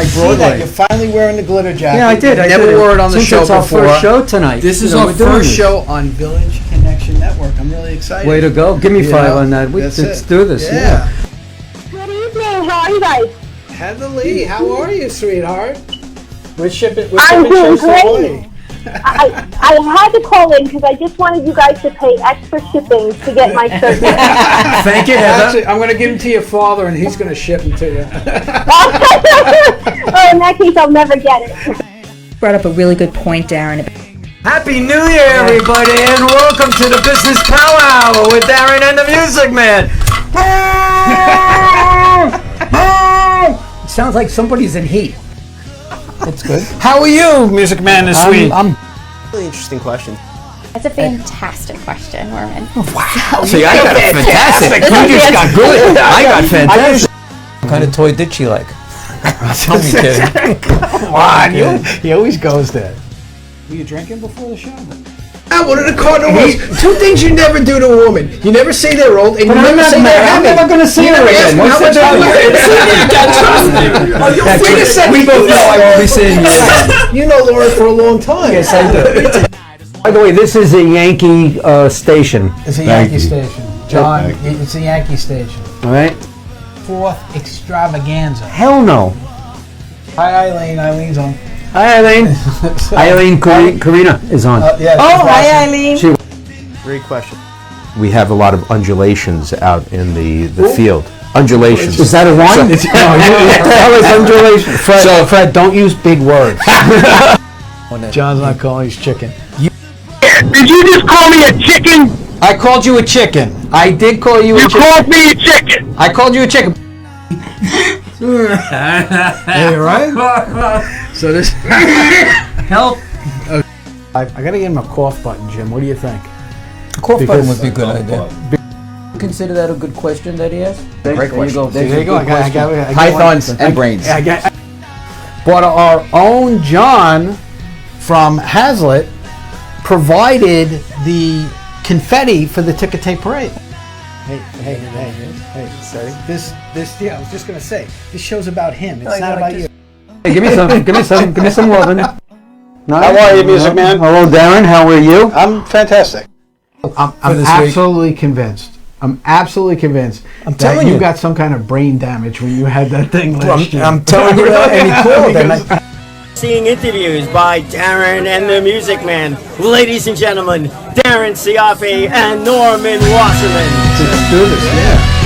I see that. You're finally wearing the glitter jacket. Yeah, I did. I never wore it on the show before. Since it's our first show tonight. This is our first show on Village Connection Network. I'm really excited. Way to go. Give me 5 on that. Let's do this. Yeah. Good evening. How are you guys? Heather Lee, how are you, sweetheart? We're shipping I'm doing great. Away. I had to call in because I just wanted you guys to pay extra shipping to get my shirt. Thank you, Heather. Actually, I'm going to give them to your father, and he's going to ship them to you. Oh, in that case, I'll never get it. Brought up a really good point, Darren. Happy New Year, everybody, and welcome to the Business Powwow with Darren and the Music Man. It sounds like somebody's in heat. That's good. How are you, Music Man, this week? I'm really interesting question. That's a fantastic question, Norman. Wow. See, I got a fantastic. You just got good. I got fantastic. What kind of toy did she like? Tell me, kid. Come on, he always goes there. Were you drinking before the show? One of the cardinal rules. 2 things you never do to a woman. You never say they're old, and you never say they're happy. I'm never going to see her again. How much Trust me. We both know I won't be seeing you again. You know Laura for a long time. Yes, I do. By the way, this is a Yankee station. It's a Yankee station. John, it's a Yankee station. All right. 4th extravaganza. Hell no. Hi, Eileen. Eileen's on. Hi, Eileen. Eileen Karina is on. Yeah, hi, Eileen. Great question. We have a lot of undulations out in the field. Undulations. Is that a wine? What the hell is undulation? Fred, don't use big words. John's not calling you chicken. Did you just call me a chicken? I called you a chicken. I did call you a chicken. You called me a chicken. I called you a chicken. Hey, right? So this Help. I gotta get him a cough button, Jim. What do you think? A cough button would be a good idea. Consider that a good question that he asked? Great question. There you go. I got Pythons and brains. But our own John from Hazlitt provided the confetti for the ticker tape parade. Hey, sorry. This, yeah, I was just gonna say, this show's about him. It's not about you. Hey, give me some loving. How are you, Music Man? Hello, Darren. How are you? I'm fantastic. I'm absolutely convinced. I'm telling you got some kind of brain damage when you had that thing last year. I'm telling you that, and he called. Seeing interviews by Darren and the Music Man. Ladies and gentlemen, Darren Siafi and Norman Wasserman. Let's do this, yeah.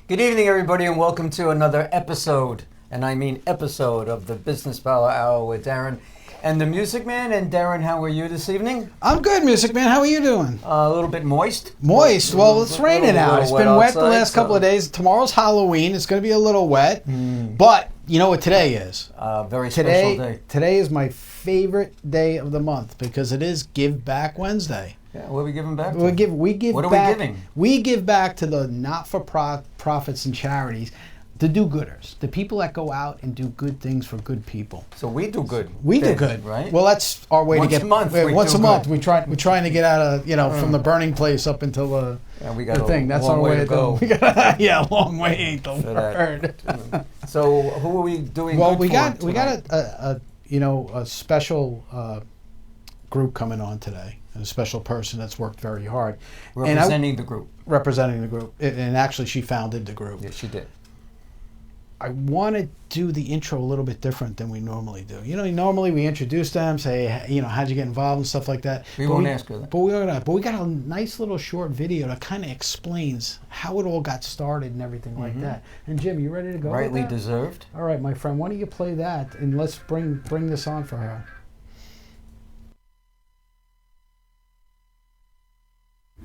Good evening, everybody, and welcome to another episode, and I mean episode, of the Business Power Hour with Darren and the Music Man. And Darren, how are you this evening? I'm good, Music Man. How are you doing? A little bit moist. Moist? Well, it's raining out. It's been wet the last couple of days. Tomorrow's Halloween. It's going to be a little wet. But you know what today is? Very special day. Today is my favorite day of the month because it is Give Back Wednesday. Yeah, what are we giving back to? We give what back, are we giving? We give back to the not-for-profits and charities, the do-gooders, the people that go out and do good things for good people. So we do good. We do good, right? Well, that's our way to get. Once a month. We're trying to get out of from the burning place up until the thing. That's our way to go. A long way ain't the word. So who are we doing? Well, we got a special group coming on today. A special person that's worked very hard. Representing the group. And actually she founded the group. Yes, she did. I want to do the intro a little bit different than we normally do. You know, normally we introduce them, say, how'd you get involved and stuff like that. We won't ask her that. But we got a nice little short video that kind of explains how it all got started and everything like that. And Jim, you ready to go? Rightly deserved. All right, my friend, why don't you play that and let's bring this on for her.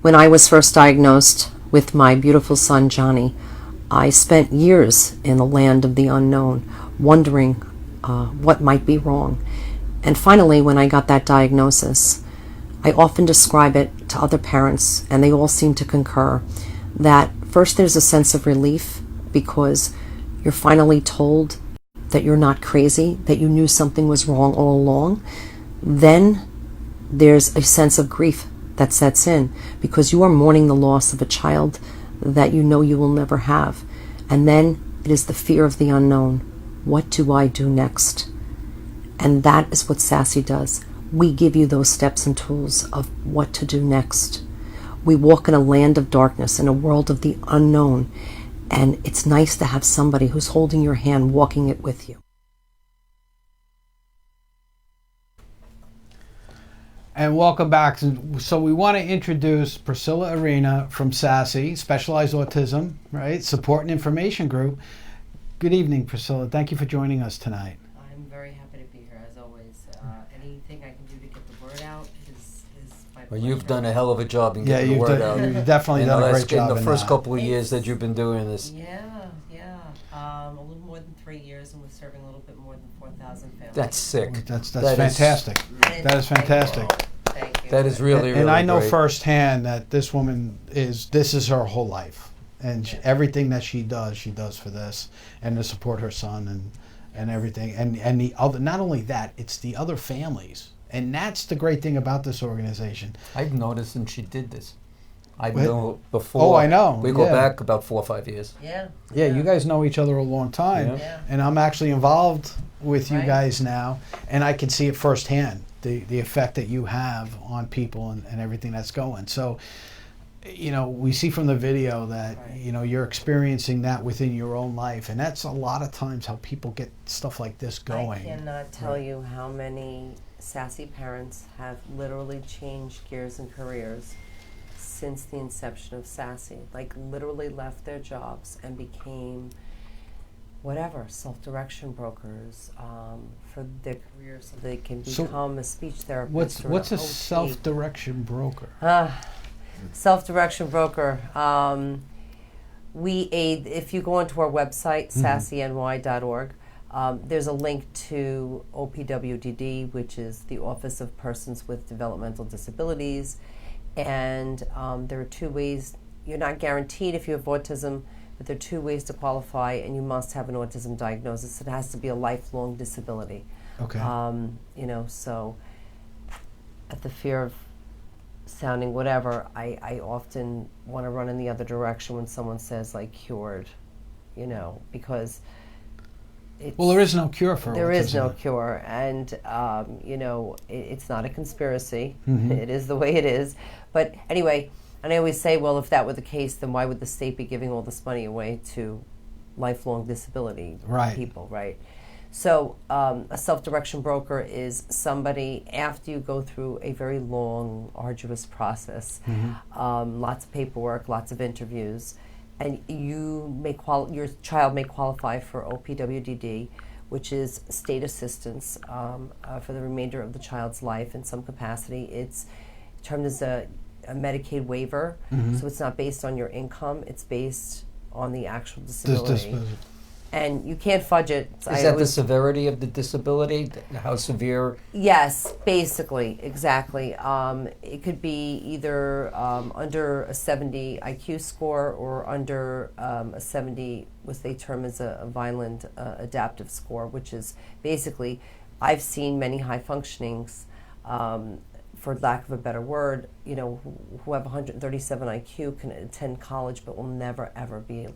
When I was first diagnosed with my beautiful son, Johnny, I spent years in the land of the unknown, wondering what might be wrong. And finally, when I got that diagnosis, I often describe it to other parents, and they all seem to concur, that first there's a sense of relief because you're finally told that you're not crazy, that you knew something was wrong all along. Then there's a sense of grief that sets in because you are mourning the loss of a child that you know you will never have. And then it is the fear of the unknown. What do I do next? And that is what SASI does. We give you those steps and tools of what to do next. We walk in a land of darkness, in a world of the unknown, and it's nice to have somebody who's holding your hand, walking it with you. And welcome back. So we want to introduce Priscilla Arena from SASI, Specialized Autism, right? Support and Information Group. Good evening, Priscilla. Thank you for joining us tonight. I'm very happy to be here, as always. Anything I can do to get the word out is my pleasure. Well, you've done a hell of a job in getting the you've word out. You've definitely done a great job in the first couple of years that you've been doing this. Yeah. A little more than 3 years, and we're serving a little bit more than 4,000 families. That's sick. That's That fantastic. That is fantastic. Thank you. That is really, really and I know great. firsthand that this woman this is her whole life. And everything that she does for this, and to support her son and everything. And the other, not only that, it's the other families. And that's the great thing about this organization. I've noticed since she did this. I know before. Oh, I know. We go back about 4 or 5 years. Yeah. Yeah, you guys know each other a long time. Yeah. And I'm actually involved with you Right. guys now. And I can see it firsthand, the effect that you have on people and everything that's going. So, you know, we see from the video that, Right. you know, you're experiencing that within your own life. And that's a lot of times how people get stuff like this going. I cannot tell you how many SASI parents have literally changed gears and careers since the inception of SASI. Like, literally left their jobs and became whatever, self-direction brokers for their careers, so they can become a speech therapist. What's a OT. self-direction broker? Self-direction broker. We aid, if you go onto our website, sasiny.org, there's a link to OPWDD, which is the Office of Persons with Developmental Disabilities. And there are 2 ways. You're not guaranteed if you have autism, but there are 2 ways to qualify, and you must have an autism diagnosis. It has to be a lifelong disability. Okay. You know, so at the fear of sounding whatever, I often want to run in the other direction when someone says, like, cured, you know, because Well, there is no cure for autism. There is no cure, and you know, it's not a conspiracy. It is the way it is. But anyway, and I always say, well, if that were the case, then why would the state be giving all this money away to lifelong disability people, right? So a self-direction broker is somebody, after you go through a very long, arduous process, lots of paperwork, lots of interviews, and your child may qualify for OPWDD, which is state assistance for the remainder of the child's life in some capacity. It's termed as a Medicaid waiver, so it's not based on your income, it's based on the actual disability. And you can't fudge it. Is that the severity of the disability? How severe? Yes, basically, exactly. It could be either under a 70 IQ score or under a 70, what they term as a violent adaptive score, which is basically, I've seen many high functionings, for lack of a better word, you know, who have 137 IQ can attend college but will never ever be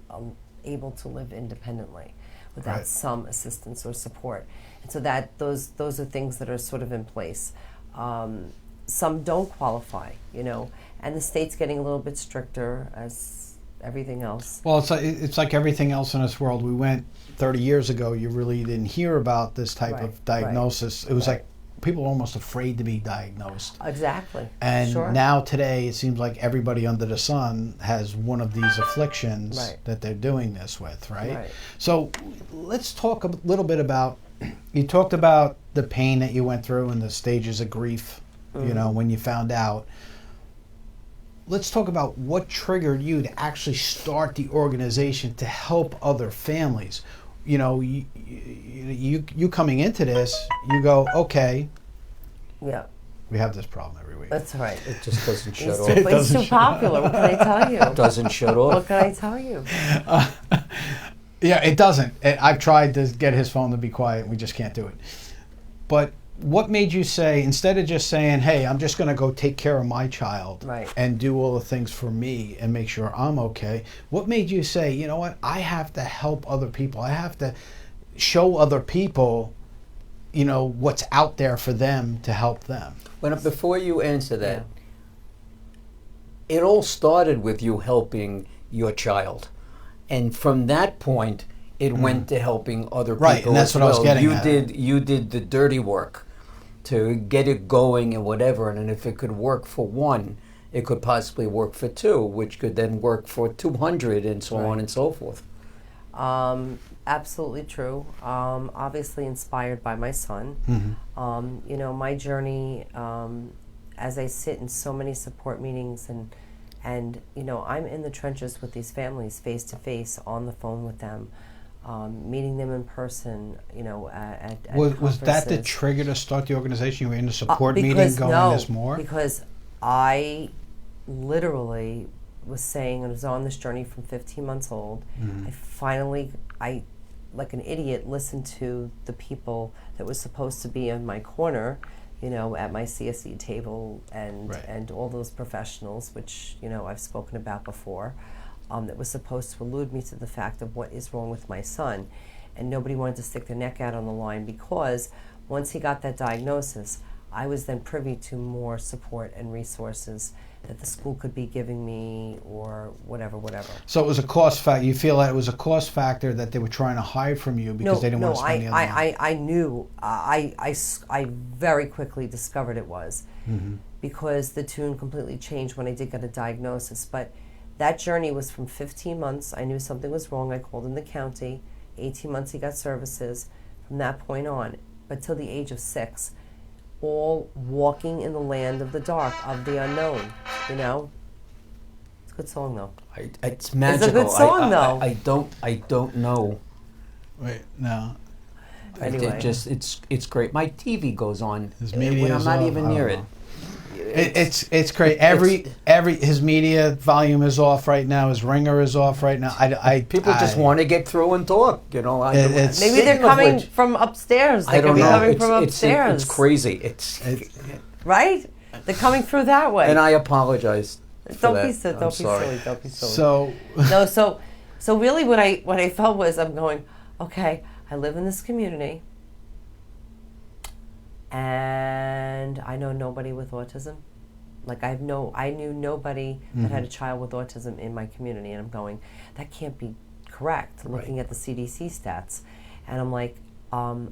able to live independently without some assistance or support. And so that those are things that are sort of in place. Some don't qualify, you know, and the state's getting a little bit stricter as everything else. Well, it's like everything else in this world. We went 30 years ago, you really didn't hear about this type of diagnosis. It was like people were almost afraid to be diagnosed. Exactly. And now today it seems like everybody under the sun has one of these afflictions that they're doing this with, right? So let's talk a little bit about, you talked about the pain that you went through and the stages of grief, you know, when you found out. Let's talk about what triggered you to actually start the organization to help other families. You know, you coming into this, you go, okay, we have this problem every week. That's right. It just doesn't shut off. It's too popular. What can I tell you? It doesn't shut off. What can I tell you? Yeah, it doesn't. I've tried to get his phone to be quiet. We just can't do it. But what made you say, instead of just saying, hey, I'm just going to go take care of my child and do all the things for me and make sure I'm okay, what made you say, you know what, I have to help other people. I have to show other people, you know, what's out there for them to help them? Before you answer that, it all started with you helping your child. And from that point, it went to helping other people. Right, and that's what I was getting at. You did the dirty work to get it going and whatever, and if it could work for one, it could possibly work for two, which could then work for 200 and so on and so forth. Absolutely true. Obviously inspired by my son. You know, my journey, as I sit in so many support meetings and you know, I'm in the trenches with these families face to face, on the phone with them, meeting them in person, you know, at was that the trigger to start the organization? You were in a support meeting going this more? Because I literally was saying, and was on this journey from 15 months old. I like an idiot, listened to the people that was supposed to be in my corner, you know, at my SASI table, and all those professionals, which, you know, I've spoken about before, that was supposed to allude me to the fact of what is wrong with my son. And nobody wanted to stick their neck out on the line, because once he got that diagnosis, I was then privy to more support and resources that the school could be giving me, or whatever. So it was a cost factor. You feel that it was a cost factor that they were trying to hide from you because they didn't want to spend the other money? I knew. I very quickly discovered it was, because the tune completely changed when I did get a diagnosis. But that journey was from 15 months. I knew something was wrong. I called in the county. 18 months he got services. From that point on, but till the age of 6, all walking in the land of the dark, of the unknown, you know? It's a good song, though. It's magical. It's a good song, though. I don't know. Wait, no. Anyway. It's great. My TV goes on when I'm not even near it. It's great. His media volume is off right now. His ringer is off right now. People just want to get through and talk. You know, maybe they're coming from upstairs. I don't know. Coming from upstairs. It's crazy. Right. They're coming through that way. And I apologize. Don't be silly. Don't be silly. So no. So really, what I felt was, I'm going, okay, I live in this community, and I know nobody with autism. Like I knew nobody that had a child with autism in my community, and I'm going, that can't be correct. Looking at the CDC stats, and I'm like, all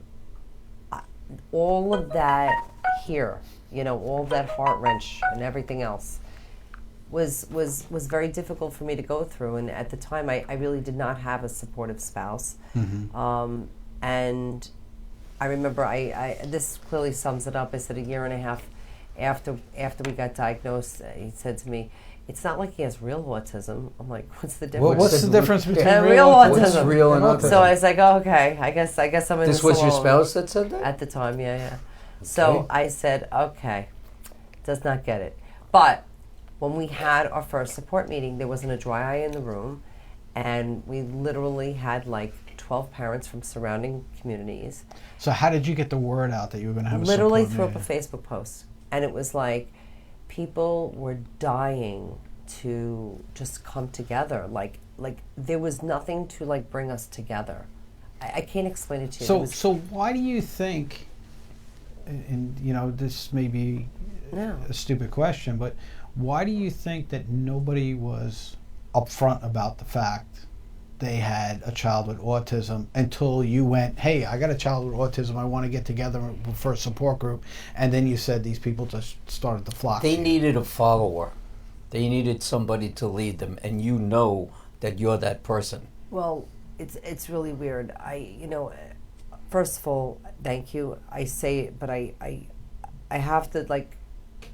of that here, you know, all of that heart wrench and everything else was very difficult for me to go through. And at the time, I really did not have a supportive spouse, and I remember this clearly sums it up. I said, a year and a half after we got diagnosed, he said to me, it's not like he has real autism. I'm like, what's the difference? What's the difference between real autism? What's real and autism? So I was like, oh, okay, I guess I'm in this was alone. Your spouse that said that? At the time, yeah. Okay. So I said, okay, does not get it. But when we had our first support meeting, there wasn't a dry eye in the room, and we literally had like 12 parents from surrounding communities. So how did you get the word out that you were going to have a support Literally meeting? threw up a Facebook post. And it was like, people were dying to just come together. Like there was nothing to like bring us together. I can't explain it to you. So why do you think, and you know, this may be a stupid question, but why do you think that nobody was upfront about the fact they had a child with autism until you went, hey, I got a child with autism, I want to get together for a support group, and then you said these people just started to flock? They needed a follower. They needed somebody to lead them, and you know that you're that person. Well, it's really weird. First of all, thank you. I say it, but I have to like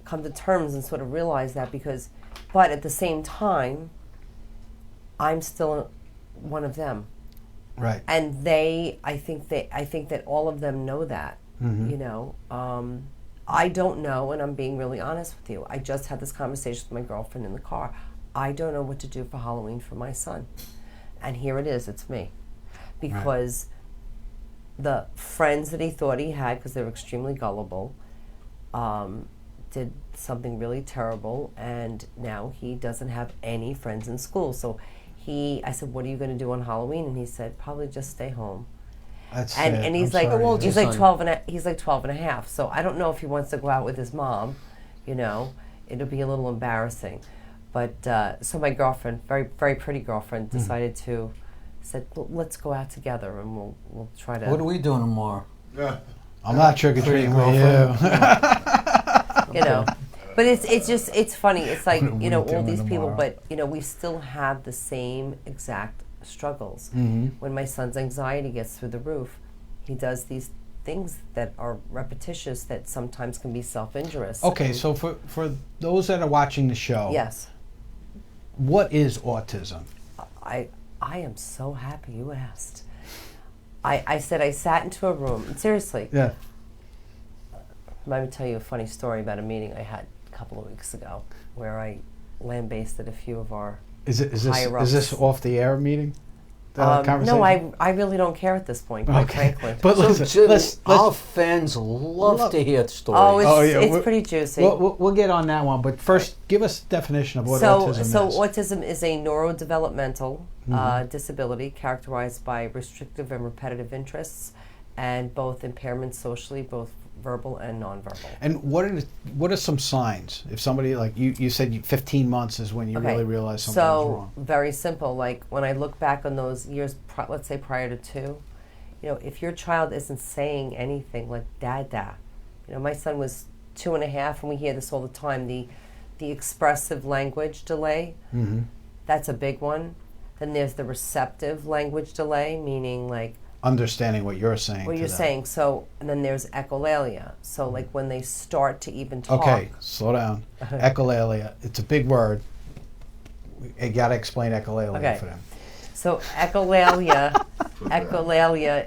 come to terms and sort of realize that, but at the same time, I'm still one of them, right? And I think that all of them know that. You know, I don't know, and I'm being really honest with you. I just had this conversation with my girlfriend in the car. I don't know what to do for Halloween for my son, and here it is. It's me, because the friends that he thought he had, because they were extremely gullible, did something really terrible, and now he doesn't have any friends in school. So I said, what are you going to do on Halloween? And he said, probably just stay home. That's and he's like, he's like 12 and a half. So I don't know if he wants to go out with his mom. It'll be a little embarrassing. But so my girlfriend, very very pretty girlfriend, decided said, well, let's go out together and we'll try to. What are we doing tomorrow? I'm not trick or treating with you. But it's funny. It's like, all these people, tomorrow? but we still have the same exact struggles. When my son's anxiety gets through the roof, he does these things that are repetitious that sometimes can be self-injurious. Okay, so for those that are watching the show, Yes. what is autism? I am so happy you asked. I said I sat into a room, and seriously. Yeah. Let me tell you a funny story about a meeting I had a couple of weeks ago where I lambasted a few of our Is higher-ups. this off the air meeting? Conversation? No, I really don't care at this point, quite frankly. But listen, Jim, let's our fans love to hear the story. Oh, yeah, it's pretty juicy. We'll get on that one, but first, give us a definition of what autism is. So autism is a neurodevelopmental disability characterized by restrictive and repetitive interests, and both impairments socially, both verbal and nonverbal. And what are some signs? If somebody, like you said 15 months is when you really realize something's wrong. So very simple. Like when I look back on those years, let's say prior to 2, if your child isn't saying anything like dada, my son was 2.5, and we hear this all the time. The expressive language delay, that's a big one. Then there's the receptive language delay, meaning like understanding what you're saying. What you're saying. So, and then there's echolalia. So, like when they start to even talk. Okay, slow down. Echolalia. It's a big word. You got to explain echolalia for them. So, echolalia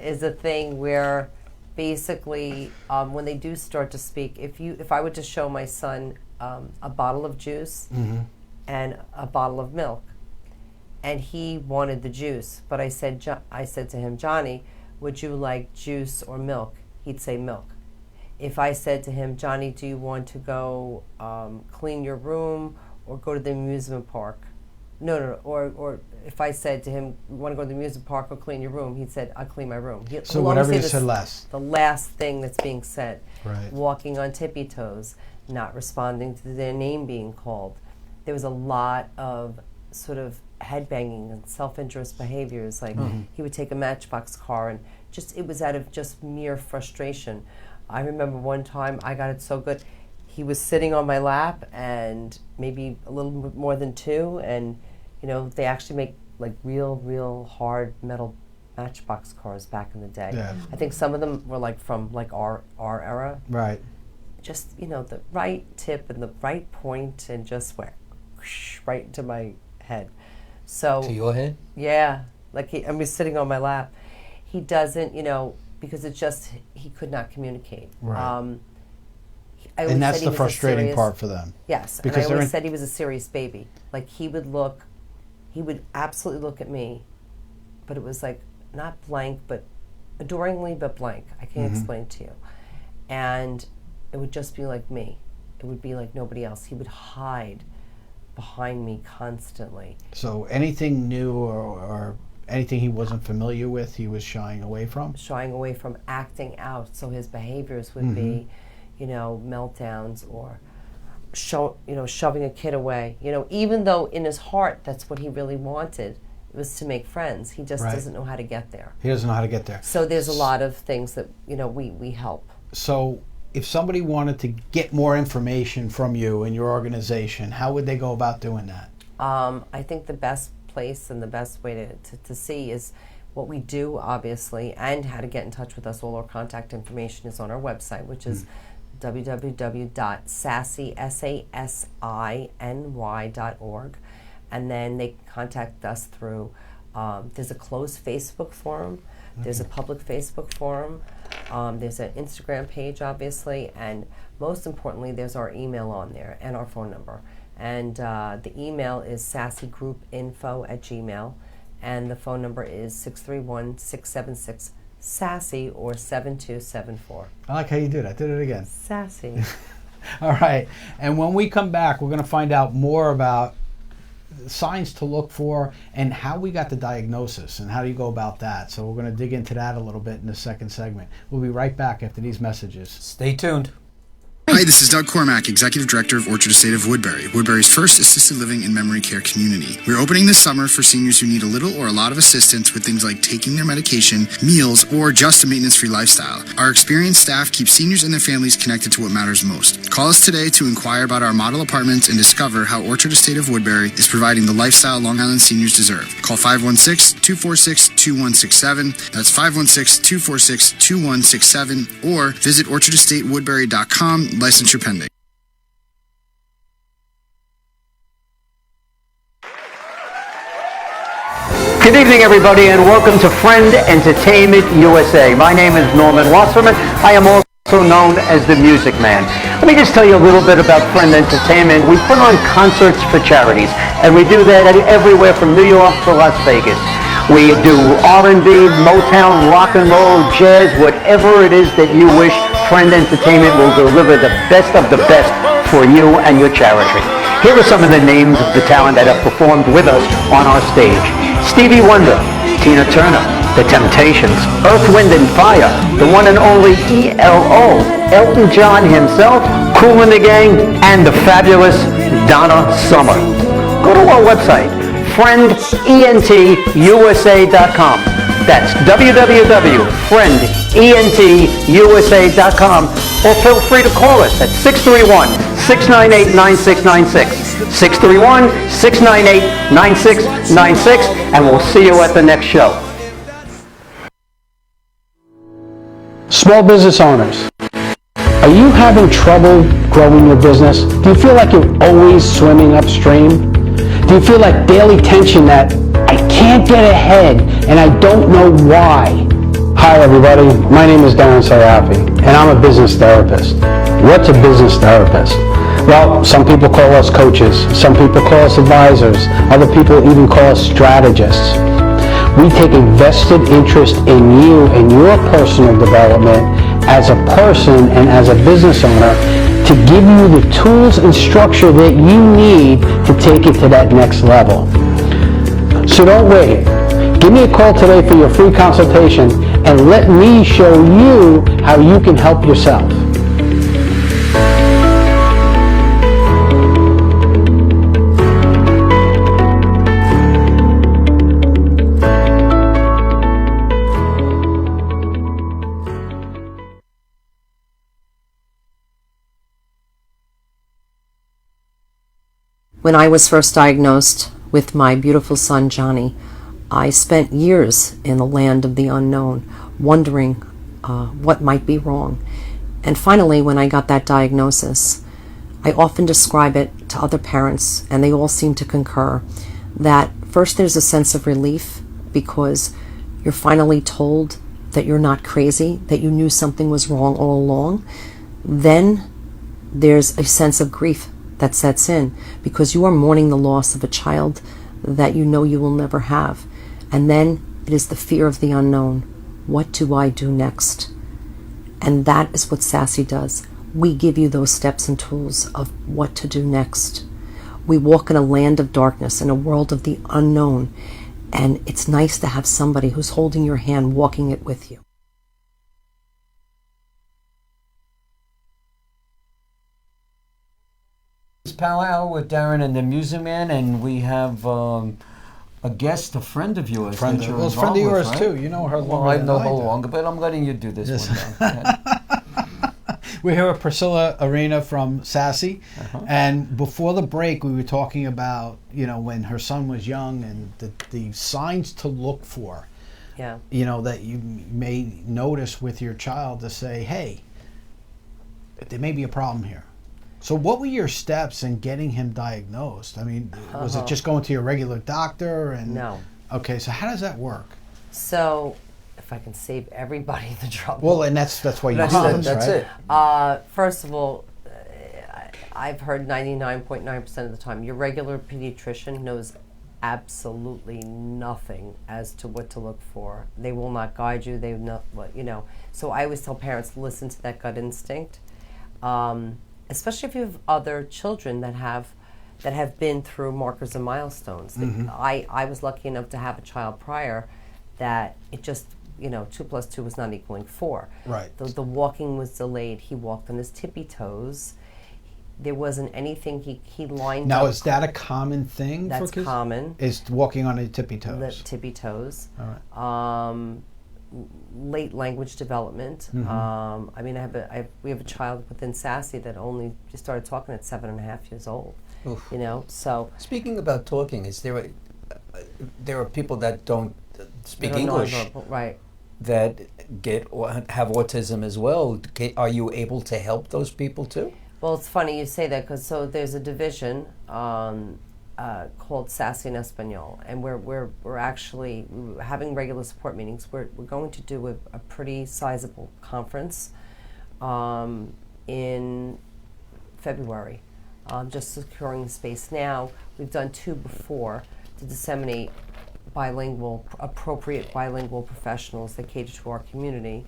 is a thing where basically when they do start to speak, if I were to show my son a bottle of juice and a bottle of milk, and he wanted the juice, but I said to him, Johnny, would you like juice or milk? He'd say milk. If I said to him, Johnny, do you want to go clean your room or go to the amusement park? No. Or if I said to him, you want to go to the amusement park or clean your room? He'd said, I'll clean my room. So whatever you said last. The last thing that's being said. Right. Walking on tippy toes, not responding to their name being called. There was a lot of sort of headbanging and self-injurious behaviors. Like he would take a Matchbox car and it was out of just mere frustration. I remember one time I got it so good. He was sitting on my lap, and maybe a little bit more than 2, and they actually make like real hard metal Matchbox cars back in the day. Yeah. I think some of them were like from like our era. Right. Just the right tip and the right point, and just went whoosh, right into my head. So to your head? Yeah, like I was sitting on my lap. He doesn't, because he could not communicate. Right. And that's the frustrating part for them. Yes, because I always said he was a serious baby. Like he would absolutely look at me, but it was like not blank, but adoringly, but blank. I can't explain it to you. And it would just be like me. It would be like nobody else. He would hide behind me constantly. So anything new or anything he wasn't familiar with, he was shying away from? Shying away from, acting out. So his behaviors would be, meltdowns or shoving a kid away. Even though in his heart that's what he really wanted, it was to make friends. He just doesn't know how to get there. He doesn't know how to get there. So there's a lot of things that, we help. So if somebody wanted to get more information from you and your organization, how would they go about doing that? I think the best place and the best way to see is what we do, obviously, and how to get in touch with us. All our contact information is on our website, which is www.sasiny.org. And then they contact us through, there's a closed Facebook forum, there's a public Facebook forum, there's an Instagram page, obviously, and most importantly, there's our email on there and our phone number. And the email is sassygroupinfo@gmail.com, and the phone number is 631-676 SASI or 7274. I like how you did it. I did it again. SASI. All right. And when we come back, we're going to find out more about signs to look for and how we got the diagnosis and how do you go about that. So we're going to dig into that a little bit in the second segment. We'll be right back after these messages. Stay tuned. Hi, this is Doug Cormack, Executive Director of Orchard Estate of Woodbury, Woodbury's first assisted living and memory care community. We're opening this summer for seniors who need a little or a lot of assistance with things like taking their medication, meals, or just a maintenance-free lifestyle. Our experienced staff keeps seniors and their families connected to what matters most. Call us today to inquire about our model apartments and discover how Orchard Estate of Woodbury is providing the lifestyle Long Island seniors deserve. Call 516-246-2167. That's 516-246-2167, or visit orchardestatewoodbury.com. Licensure pending. Good evening, everybody, and welcome to Friend Entertainment USA. My name is Norman Wasserman. I am also known as the Music Man. Let me just tell you a little bit about Friend Entertainment. We put on concerts for charities, and we do that everywhere from New York to Las Vegas. We do R&B, Motown, rock and roll, jazz, whatever it is that you wish. Friend Entertainment will deliver the best of the best for you and your charity. Here are some of the names of the talent that have performed with us on our stage. Stevie Wonder, Tina Turner, The Temptations, Earth, Wind and Fire, the one and only ELO, Elton John himself, Kool and the Gang, and the fabulous Donna Summer. Go to our website, friendentusa.com. That's www.friendentusa.com, or feel free to call us at 631-698-9696, 631-698-9696, and we'll see you at the next show. Small business owners, are you having trouble growing your business? Do you feel like you're always swimming upstream? Do you feel like daily tension that I can't get ahead and I don't know why? Hi everybody, my name is Darren Sayafi and I'm a business therapist. What's a business therapist? Well, some people call us coaches, some people call us advisors, other people even call us strategists. We take a vested interest in you and your personal development as a person and as a business owner to give you the tools and structure that you need to take it to that next level. So don't wait. Give me a call today for your free consultation and let me show you how you can help yourself. When I was first diagnosed with my beautiful son, Johnny, I spent years in the land of the unknown, wondering what might be wrong. And finally, when I got that diagnosis, I often describe it to other parents, and they all seem to concur, that first there's a sense of relief because you're finally told that you're not crazy, that you knew something was wrong all along. Then there's a sense of grief that sets in because you are mourning the loss of a child that you know you will never have. And then it is the fear of the unknown. What do I do next? And that is what SASI does. We give you those steps and tools of what to do next. We walk in a land of darkness, in a world of the unknown, and it's nice to have somebody who's holding your hand, walking it with you. Power Hour with Darren and the Music Man, and we have a guest, a friend of yours. A friend of yours, right? Too. You know her longer. Well, I know her longer, but I'm letting you do this one now. We're here with Priscilla Arena from SASI, and before the break, we were talking about when her son was young and the signs to look for. Yeah. That you may notice with your child to say, hey, there may be a problem here. So what were your steps in getting him diagnosed? I mean, was it just going to your regular doctor? No. Okay, so how does that work? So, if I can save everybody the trouble. Well, and that's why you do this, that's right? it. First of all, I've heard 99.9% of the time, your regular pediatrician knows absolutely nothing as to what to look for. They will not guide you. They not, you know. So I always tell parents, listen to that gut instinct, especially if you have other children that have been through markers and milestones. I was lucky enough to have a child prior that it just, 2 + 2 was not equaling 4. Right. The walking was delayed. He walked on his tippy toes. There wasn't anything he lined now, up. is that a common thing for kids? That's common. Is walking on the tippy toes? The tippy toes. All right. Late language development. I mean, we have a child within SASI that only just started talking at 7.5 years old. Oof. So speaking about talking, is there there are people that don't speak English, right? That get or have autism as well. Are you able to help those people too? Well, it's funny you say that because there's a division called SASI in Espanol, and we're actually having regular support meetings. We're going to do a pretty sizable conference in February. Just securing space now. We've done 2 before to disseminate appropriate bilingual professionals that cater to our community.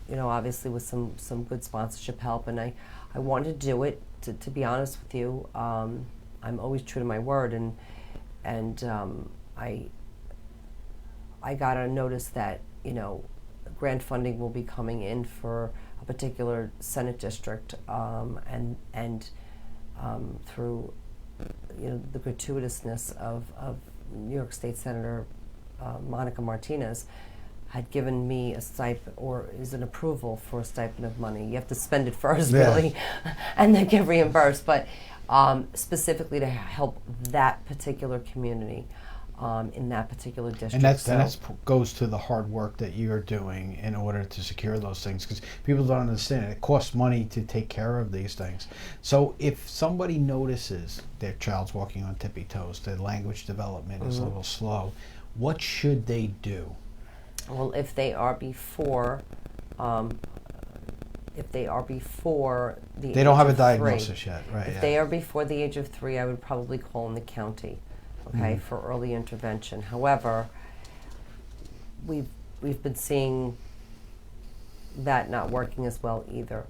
Obviously with some good sponsorship help, and I wanted to do it. To be honest with you, I'm always true to my word, and I got a notice that grant funding will be coming in for a particular Senate district, and through the gratuitousness of New York State Senator Monica Martinez had given me a stipend, or is an approval for a stipend of money. You have to spend it first, really, and then get reimbursed. But specifically to help that particular community in that particular district. And that goes to the hard work that you're doing in order to secure those things, because people don't understand it. It costs money to take care of these things. So if somebody notices their child's walking on tippy toes, their language development is a little slow, what should they do? Well, if they are before the they don't have a 3, diagnosis yet, right? If they are before the age of 3, I would probably call in the county, okay, for early intervention. However, we've been seeing that not working as well either.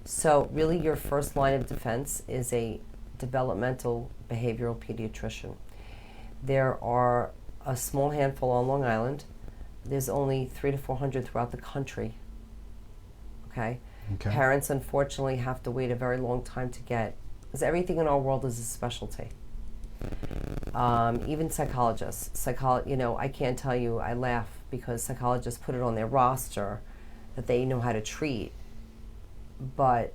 So really, your first line of defense is a developmental behavioral pediatrician. There are a small handful on Long Island. There's only 300 to 400 throughout the country. Okay? Parents, unfortunately, have to wait a very long time to get, because everything in our world is a specialty. Even psychologists. I can't tell you, I laugh because psychologists put it on their roster that they know how to treat, but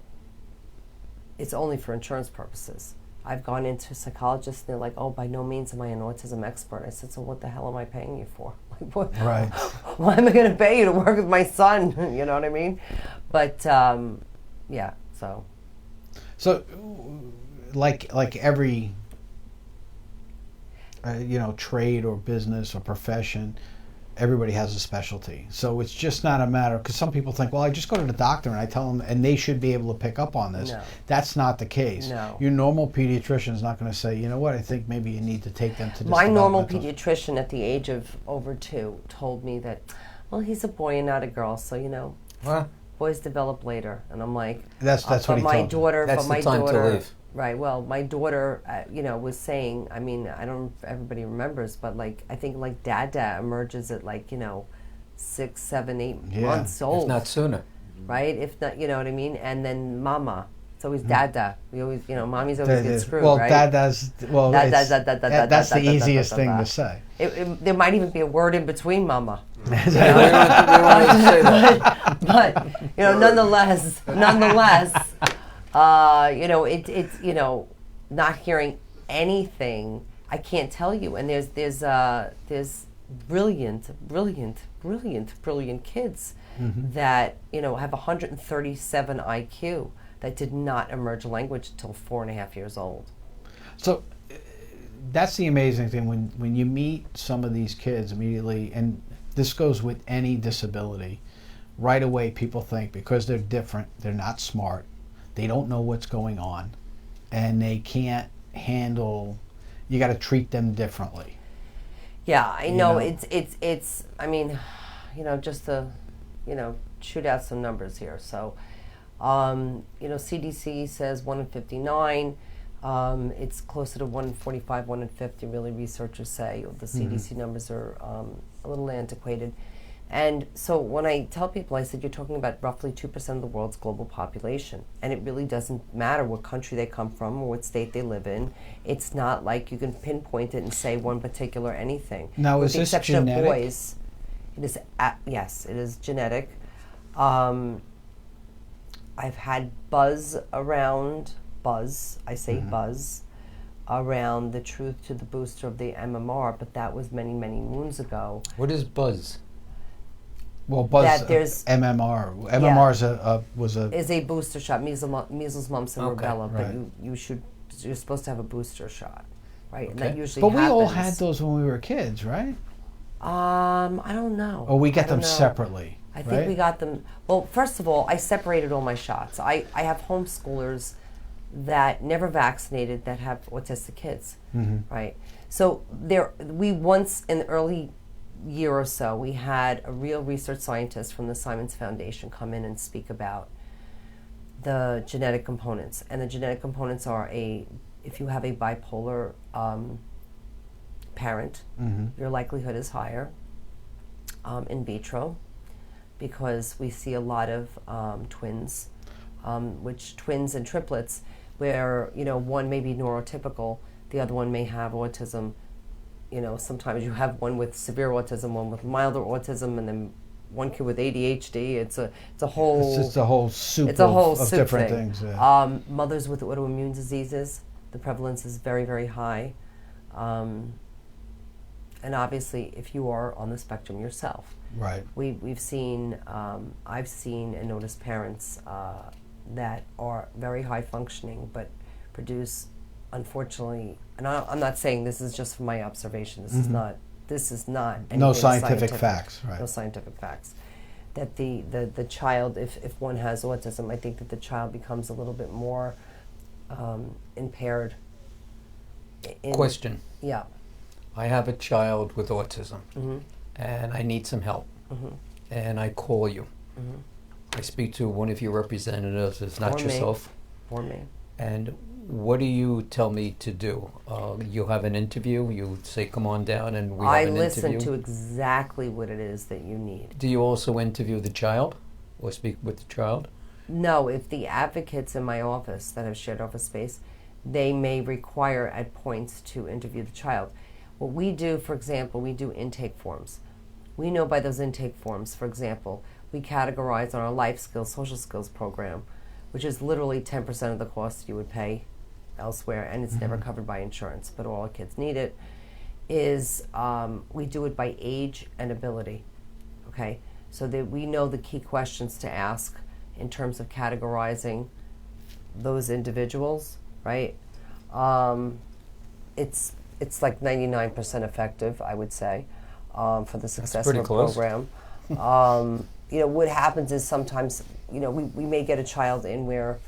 it's only for insurance purposes. I've gone into psychologists and they're like, oh, by no means am I an autism expert. I said, so what the hell am I paying you for? Like, what? Right. Why am I going to pay you to work with my son? You know what I mean? But, yeah, so. So, like every, trade or business or profession, everybody has a specialty. So it's just not a matter, because some people think, well, I just go to the doctor and I tell them, and they should be able to pick up on this. No. That's not the case. No. Your normal pediatrician is not going to say, you know what, I think maybe you need to take them to this. My normal pediatrician at the age of over 2 told me that, well, he's a boy and not a girl, so, What? boys develop later. And I'm like, that's what he my told daughter, That's but my the time daughter, to leave. Right. Well, my daughter, was saying, I mean, I don't know if everybody remembers, but I think Dada emerges at 6, 7, 8 months old. If not sooner. Right? If not, you know what I mean? And then Mama. It's always Dada. We always, mommy's always get screwed, well, right? Dada's, well, that's the easiest thing to say. There might even be a word in between Mama. But nonetheless, it's not hearing anything. I can't tell you. And there's brilliant kids that have 137 IQ that did not emerge language until 4.5 years old. So that's the amazing thing when you meet some of these kids immediately, and this goes with any disability. Right away, people think because they're different, they're not smart, they don't know what's going on, and they can't handle, you got to treat them differently. Yeah, I know. It's. I mean, just to, shoot out some numbers here. So, CDC says 1 in 59. It's closer to 1 in 45, 1 in 50. Really, researchers say the CDC numbers are a little antiquated. And so when I tell people, I said, you're talking about roughly 2% of the world's global population. And it really doesn't matter what country they come from or what state they live in. It's not like you can pinpoint it and say one particular anything. Now, With is the this exception genetic? of boys, it is, yes, it is genetic. I've had buzz, around the truth to the booster of the MMR, but that was many, many moons ago. What is buzz? Well, buzz, that there's MMR. MMR is a booster shot, measles, mumps, and rubella. Right. But you're supposed to have a booster shot, right? And Okay. that usually But we all happens. had those when we were kids, right? I don't know. Or we I get don't them know. separately. I think right? we got them. Well, first of all, I separated all my shots. I have homeschoolers that never vaccinated that have autistic kids, right? So we once in the early year or so, we had a real research scientist from the Simons Foundation come in and speak about the genetic components. And the genetic components are if you have a bipolar parent, your likelihood is higher in vitro, because we see a lot of twins, twins and triplets, where one may be neurotypical, the other one may have autism. Sometimes you have one with severe autism, one with milder autism, and then one kid with ADHD. It's a whole. It's just a whole soup. It's a whole of soup different thing. things. Yeah. Mothers with autoimmune diseases, the prevalence is very, very high. And obviously, if you are on the spectrum yourself, right? I've seen and noticed parents that are very high functioning, but produce, unfortunately, and I'm not saying this is just from my observation. This is not. This is not. No scientific facts, right? No scientific facts. That the child, if one has autism, I think that the child becomes a little bit more impaired. Question. Yeah. I have a child with autism, and I need some help, and I call you. I speak to one of your representatives, it's not yourself. Or me. And what do you tell me to do? You have an interview, you say come on down and we have an interview? I listen to exactly what it is that you need. Do you also interview the child or speak with the child? No, if the advocates in my office that have shared office space, they may require at points to interview the child. What we do, for example, we do intake forms. We know by those intake forms, for example, we categorize on our life skills, social skills program, which is literally 10% of the cost you would pay elsewhere, and it's never covered by insurance, but all kids need it, is we do it by age and ability, okay? So that we know the key questions to ask in terms of categorizing those individuals, right? It's like 99% effective, I would say, for the success of a program. What happens is sometimes, we may get a child in where,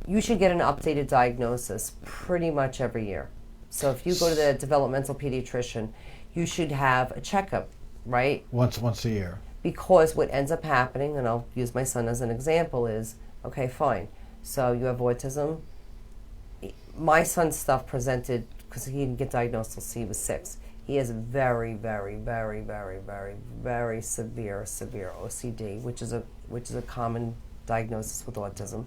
you should get an updated diagnosis pretty much every year. So if you go to the developmental pediatrician, you should have a checkup, right? Once a year. Because what ends up happening, and I'll use my son as an example, is, okay, fine, so you have autism. My son's stuff presented, because he didn't get diagnosed until he was 6. He has very, very, very, very, very, very severe OCD, which is a common diagnosis with autism.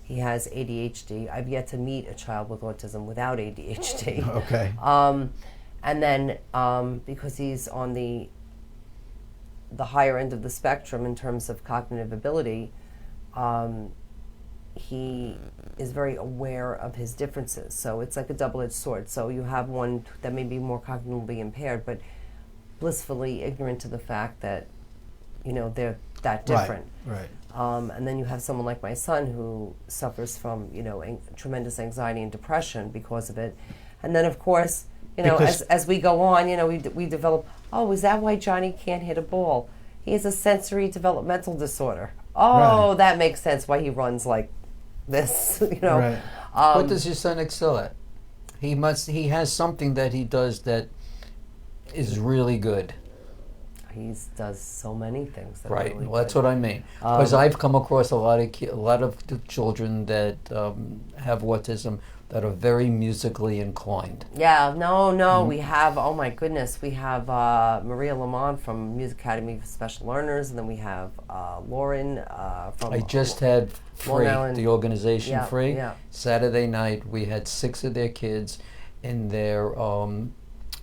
He has ADHD. I've yet to meet a child with autism without ADHD. Okay. And then because he's on the higher end of the spectrum in terms of cognitive ability, he is very aware of his differences. So it's like a double-edged sword. So you have one that may be more cognitively impaired, but blissfully ignorant to the fact that, they're that different. Right. And then you have someone like my son who suffers from, tremendous anxiety and depression because of it. And then, of course, as we go on, we develop, oh, is that why Johnny can't hit a ball? He has a sensory developmental disorder. Oh, right. That makes sense why he runs like this, Right. What does your son excel at? He has something that he does that is really good. He does so many things. That Right. are really Well, that's good. what I mean. Because I've come across a lot of the children that have autism that are very musically inclined. Yeah, no, we have, oh my goodness, we have Maria Lamont from Music Academy for Special Learners, and then we have Lauren from... I just had Free, the organization Free. Yeah. Saturday night, we had 6 of their kids in their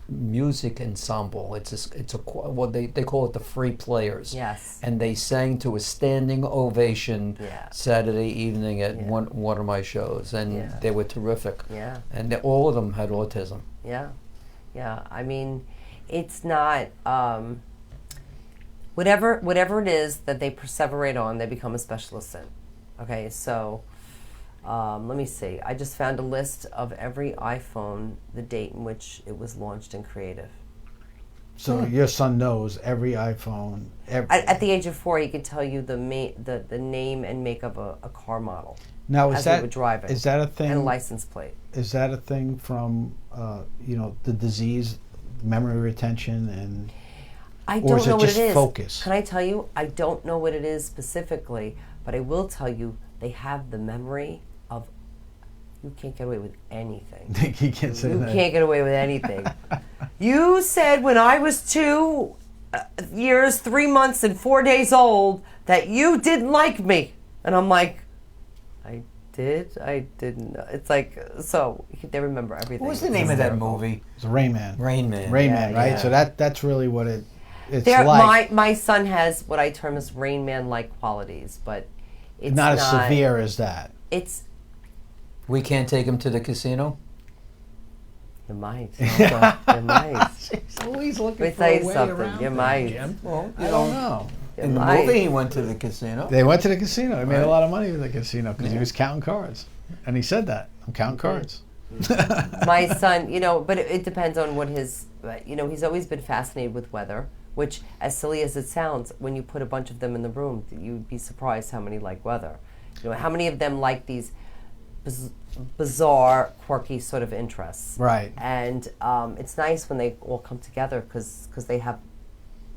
music ensemble. It's what they call it the Free Players. Yes. And they sang to a standing ovation Saturday evening at one of my shows, and they were terrific. Yeah. And all of them had autism. Yeah. I mean, it's not whatever it is that they perseverate on, they become a specialist in. Okay, so let me see. I just found a list of every iPhone, the date in which it was launched and creative. So your son knows every iPhone. At the age of 4, he could tell you the name and make of a car model. Now, as they would drive it, is that a thing? And a license plate. Is that a thing from the disease, memory retention, and I don't know what it is. Focus? Can I tell you? I don't know what it is specifically, but I will tell you they have the memory of. You can't get away with anything. You can't say that. You can't get away with anything. You said when I was 2 years, 3 months, and 4 days old that you didn't like me, and I'm like, I did. I didn't. It's like so they remember everything. What was the name of that movie? It's Rain Man. Rain Man. Rain Man, right? Yeah. So that's really what it's like. My son has what I term as Rain Man-like qualities, but it's not as severe as that. It's. We can't take him to the casino? You might. You might. She's always looking for a way something. Around you might. Jim. Well, I don't know. In the movie, he went to the casino. They went to the casino. He made a lot of money with the casino because he was counting cards. And he said that. I'm counting cards. My son, but it depends on what his, he's always been fascinated with weather, which, as silly as it sounds, when you put a bunch of them in the room, you'd be surprised how many like weather. How many of them like these bizarre, quirky sort of interests. Right. And it's nice when they all come together because they have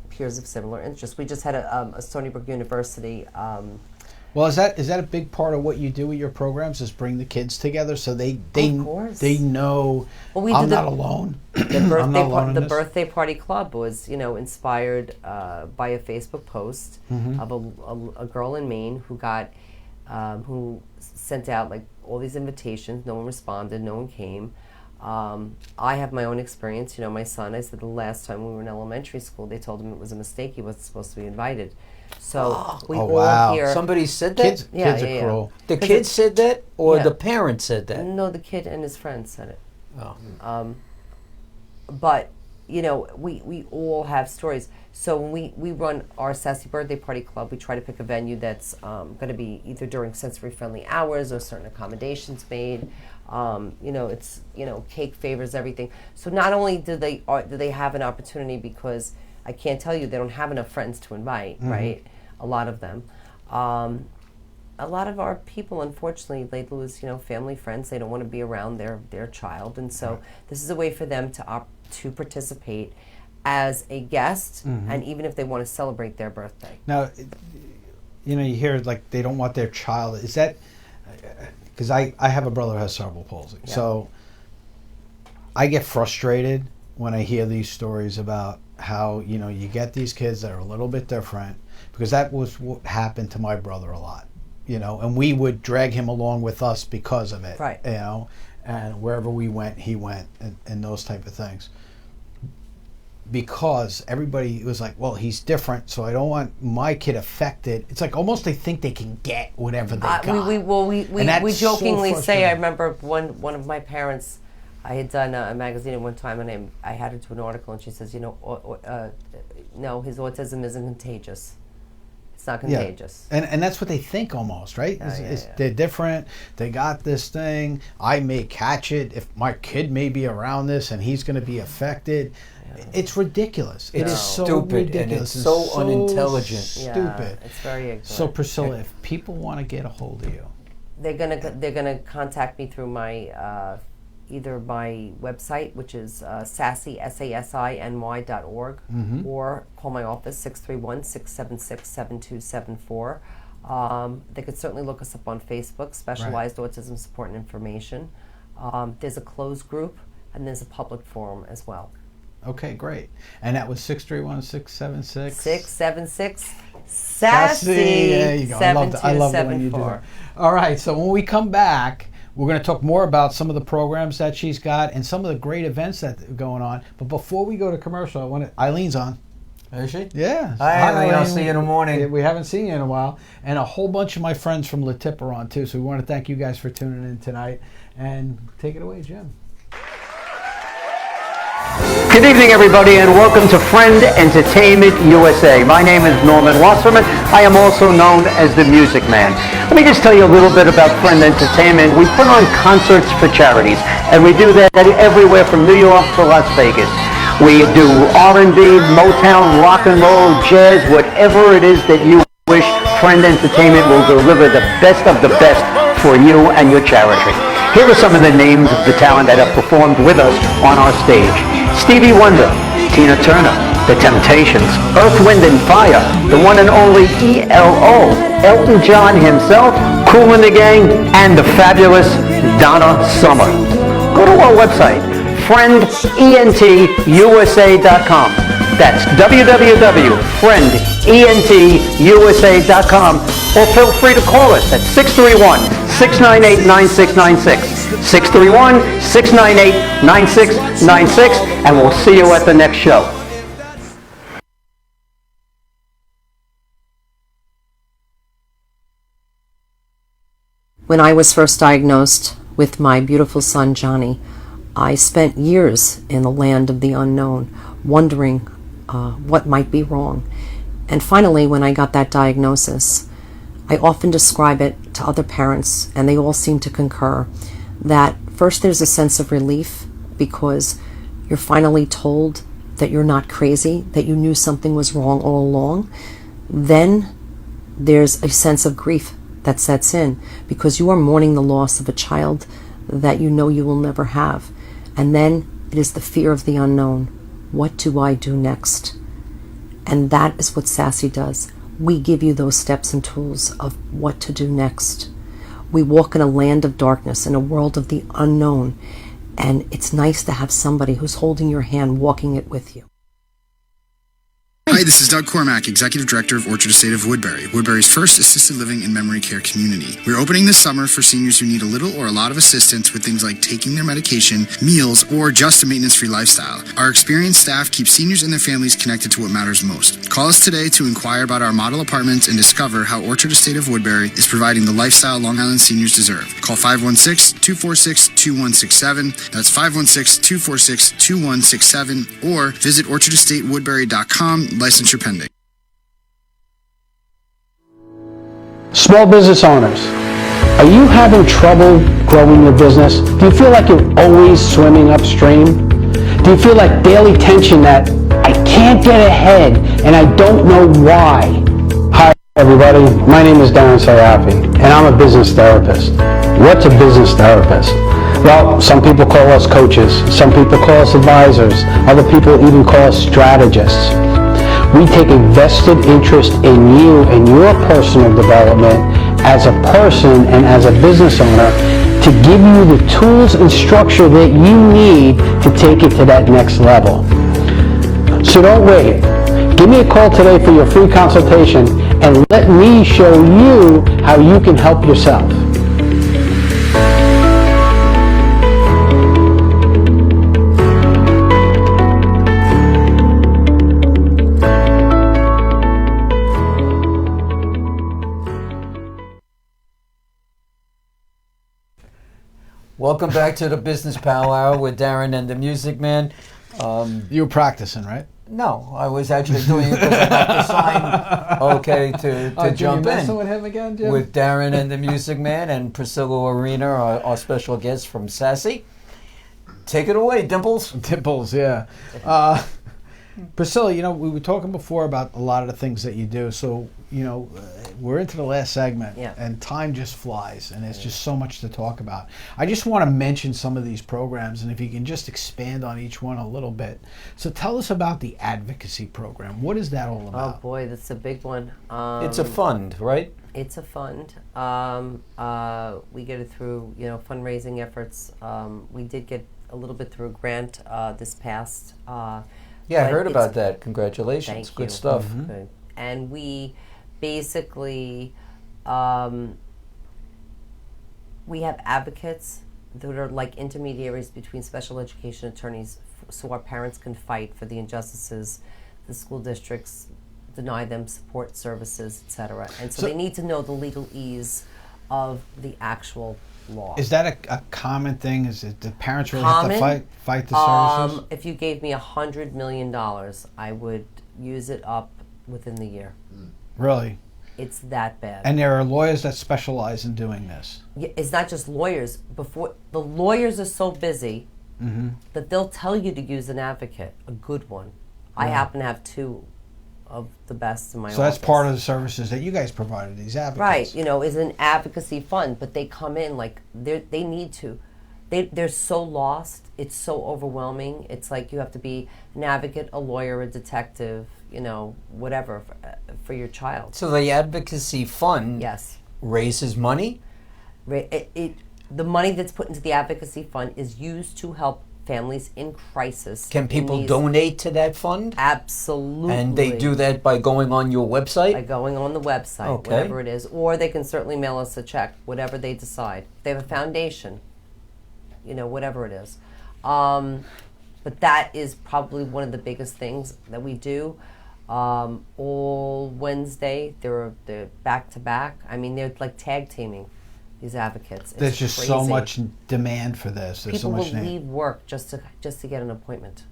peers of similar interests. We just had a Stony Brook University. Well, is that a big part of what you do with your programs? Is bring the kids together so they know I'm not alone. The birthday party club was inspired by a Facebook post of a girl in Maine who got who sent out like all these invitations. No one responded. No one came. I have my own experience. My son, I said the last time we were in elementary school, they told him it was a mistake. He wasn't supposed to be invited. So we all hear... Somebody said that? Kids are cruel. The kid said that or the parent said that? No, the kid and his friend said it. Oh. But, we all have stories. So when we run our SASI birthday party club, we try to pick a venue that's going to be either during sensory-friendly hours or certain accommodations made. It's cake favors everything. So not only do they have an opportunity, because I can't tell you they don't have enough friends to invite, right? A lot of them. A lot of our people, unfortunately, they lose family, friends. They don't want to be around their child, and so this is a way for them to participate as a guest, and even if they want to celebrate their birthday. Now, you hear like they don't want their child. Is that because I have a brother who has cerebral palsy, so I get frustrated when I hear these stories about how you get these kids that are a little bit different, because that was what happened to my brother a lot, and we would drag him along with us because of it, right? And wherever we went, he went, and those type of things. Because everybody was like, well, he's different, so I don't want my kid affected. It's like almost they think they can get whatever they got. We jokingly say, I remember one of my parents, I had done a magazine at one time, and I had her do an article, and she says, no, his autism isn't contagious. It's not contagious. Yeah. And that's what they think almost, right? They're different. They got this thing. I may catch it. If my kid may be around this and he's going to be affected. It's ridiculous. It is so stupid, ridiculous. and it's so unintelligent. Stupid. It's very ignorant. So Priscilla, if people want to get a hold of you, they're gonna contact me through my either my website, which is SASI, SASINY.org, or call my office, 631-676-7274. They could certainly look us up on Facebook, Specialized Autism Support and Information. There's a closed group, and there's a public forum as well. Okay, great. And that was 631-676? 676 SASI. There you go. I love it when you do that. All right, so when we come back, we're going to talk more about some of the programs that she's got and some of the great events that are going on. But before we go to commercial, Eileen's on. Is she? Yeah. Hi, Eileen. I'll see you in the morning. We haven't seen you in a while. And a whole bunch of my friends from LaTip are on, too. So we want to thank you guys for tuning in tonight. And take it away, Jim. Good evening, everybody, and welcome to Friend Entertainment USA. My name is Norman Wasserman. I am also known as the Music Man. Let me just tell you a little bit about Friend Entertainment. We put on concerts for charities, and we do that everywhere from New York to Las Vegas. We do R&B, Motown, rock and roll, jazz, whatever it is that you wish. Friend Entertainment will deliver the best of the best for you and your charity. Here are some of the names of the talent that have performed with us on our stage. Stevie Wonder, Tina Turner, The Temptations, Earth, Wind and Fire, the one and only ELO, Elton John himself, Kool and the Gang, and the fabulous Donna Summer. Go to our website, friendentusa.com. That's www.friendentusa.com, or feel free to call us at 631-698-9696. 631-698-9696, and we'll see you at the next show. When I was first diagnosed with my beautiful son Johnny, I spent years in the land of the unknown, wondering what might be wrong. And finally, when I got that diagnosis, I often describe it to other parents, and they all seem to concur, that first there's a sense of relief because you're finally told that you're not crazy, that you knew something was wrong all along. Then there's a sense of grief that sets in because you are mourning the loss of a child that you know you will never have. And then it is the fear of the unknown. What do I do next? And that is what SASI does. We give you those steps and tools of what to do next. We walk in a land of darkness, in a world of the unknown, and it's nice to have somebody who's holding your hand, walking it with you. Hi, this is Doug Cormack, Executive Director of Orchard Estate of Woodbury, Woodbury's first assisted living and memory care community. We're opening this summer for seniors who need a little or a lot of assistance with things like taking their medication, meals, or just a maintenance-free lifestyle. Our experienced staff keeps seniors and their families connected to what matters most. Call us today to inquire about our model apartments and discover how Orchard Estate of Woodbury is providing the lifestyle Long Island seniors deserve. Call 516-246-2167. That's 516-246-2167, or visit orchardestatewoodbury.com. Licensure pending. Small business owners, are you having trouble growing your business? Do you feel like you're always swimming upstream? Do you feel like daily tension that I can't get ahead and I don't know why? Hi everybody, my name is Darren Sarafi and I'm a business therapist. What's a business therapist? Well, some people call us coaches, some people call us advisors, other people even call us strategists. We take a vested interest in you and your personal development as a person and as a business owner to give you the tools and structure that you need to take it to that next level. So don't wait. Give me a call today for your free consultation and let me show you how you can help yourself. Welcome back to the Business Power Hour with Darren and the Music Man. You were practicing, right? No, I was actually doing it because I got the sign okay to jump in with him again, Jim? with Darren and the Music Man and Priscilla Arena, our special guest from SASI. Take it away, Dimples. Dimples, yeah. Priscilla, we were talking before about a lot of the things that you do. So, we're into the last segment, and time just flies, and there's just so much to talk about. I just want to mention some of these programs, and if you can just expand on each one a little bit. So tell us about the advocacy program. What is that all about? Oh boy, that's a big one. It's a fund, right? It's a fund. We get it through, fundraising efforts. We did get a little bit through a grant this past. Yeah, I heard about that. Congratulations. Good stuff. Mm-hmm. Good. And we basically, we have advocates that are like intermediaries between special education attorneys so our parents can fight for the injustices the school districts deny them support services, etc. And so they need to know the legalese of the actual law. Is that a common thing? Is it the parents really have to fight the services? If you gave me $100 million, I would use it up within the year. Really? It's that bad. And there are lawyers that specialize in doing this. Yeah, it's not just lawyers. Before the lawyers are so busy that they'll tell you to use an advocate, a good one. I happen to have two of the best in my office. So that's part of the services that you guys provided, these advocates. Right, is an advocacy fund, but they come in like they need to. They're so lost. It's so overwhelming. It's like you have to be an advocate, a lawyer, a detective, whatever for your child. So the advocacy fund raises money? The money that's put into the advocacy fund is used to help families in crisis. Can people donate to that fund? Absolutely. And they do that by going on your website? By going on the website, whatever it is. Or they can certainly mail us a check, whatever they decide. If they have a foundation, whatever it is. But that is probably one of the biggest things that we do. All Wednesday, they're back to back. I mean, they're like tag teaming. These advocates. There's just crazy. so much demand for this. There's People so much will leave work just to get an appointment.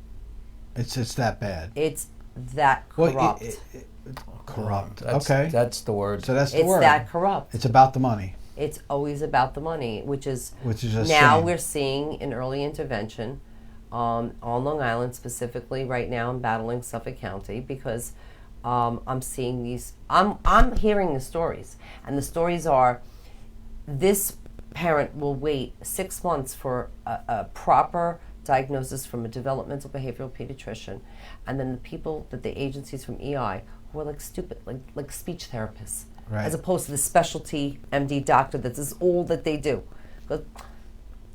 It's that bad. It's that corrupt. Corrupt. That's the word. So that's the word. It's that corrupt. It's about the money. It's always about the money, which is a now shame. We're seeing in early intervention on Long Island specifically. Right now, I'm battling Suffolk County because I'm seeing these. I'm hearing the stories, and the stories are. This parent will wait 6 months for a proper diagnosis from a developmental behavioral pediatrician, and then the agencies from EI who are like stupid, like speech therapists, as opposed to the specialty MD doctor that is all that they do. But,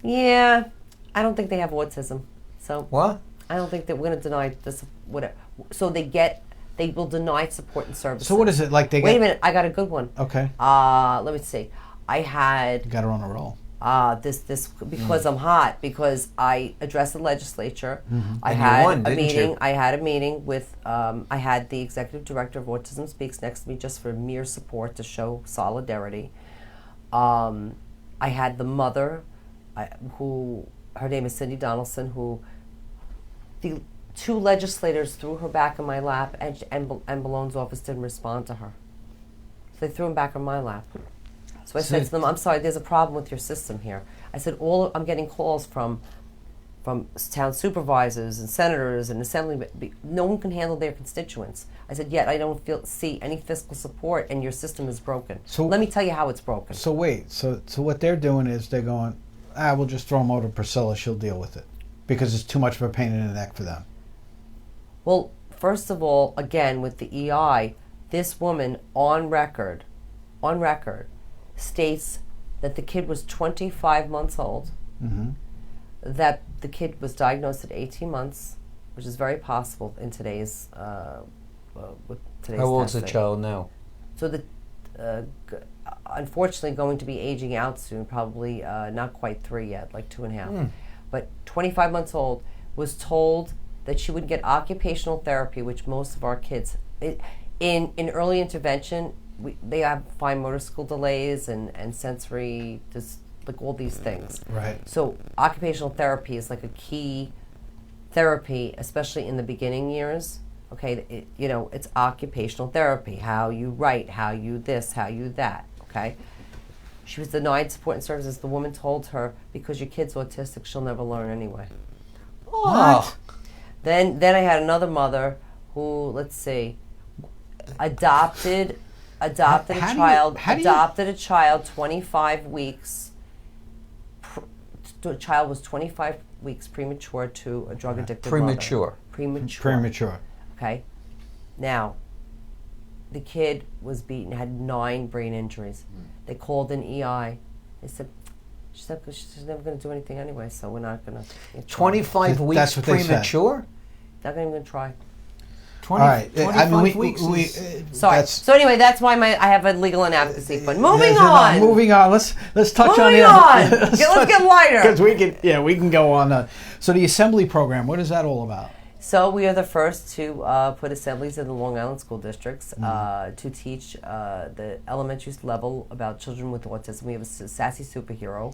I don't think they have autism. So what? I don't think that we're going to deny this. Whatever. So they will deny support and services. So what is it like? Wait a minute, I got a good one. Okay. Let me see. I had got her on a roll. This because I'm hot, because I addressed the legislature. I And had you won, a didn't meeting. you? I had a meeting with. I had the executive director of Autism speaks next to me just for mere support to show solidarity. I had the mother, who her name is Cindy Donaldson, who the two legislators threw her back in my lap, and Ballone's office didn't respond to her. So they threw him back in my lap. So I said to them, I'm sorry, there's a problem with your system here. I said, I'm getting calls from town supervisors and senators and assemblymen. No one can handle their constituents. I said, yet I don't see any fiscal support, and your system is broken. So let me tell you how it's broken. So wait, so what they're doing is they're going, we'll just throw them over to Priscilla, she'll deal with it. Because it's too much of a pain in the neck for them. Well, first of all, again, with the EI, this woman on record, states that the kid was 25 months old, that the kid was diagnosed at 18 months, which is very possible in today's with today's How old's the testing. child now? So unfortunately going to be aging out soon, probably not quite 3 yet, like 2.5. But 25 months old, was told that she would get occupational therapy, which most of our kids, in early intervention, they have fine motor skill delays and sensory, just like all these things. Right. So occupational therapy is like a key therapy, especially in the beginning years. Okay, it's occupational therapy, how you write, how you this, how you that, okay? She was denied support and services. The woman told her, because your kid's autistic, she'll never learn anyway. Oh. Then I had another mother who, let's see, adopted a child 25 weeks. The child was 25 weeks premature to a drug addicted mother. Premature. Okay. Now, the kid was beaten, had 9 brain injuries. They called an EI. They said, she's never going to do anything anyway, so we're not going to. 25 weeks premature? Not even going to try. 25 weeks. Sorry. So anyway, that's why I have a legal and advocacy fund. Moving on. Let's touch on it. Let's get lighter. Because we can go on. So the assembly program, what is that all about? So we are the first to put assemblies in the Long Island school districts to teach the elementary level about children with autism. We have a SASI superhero,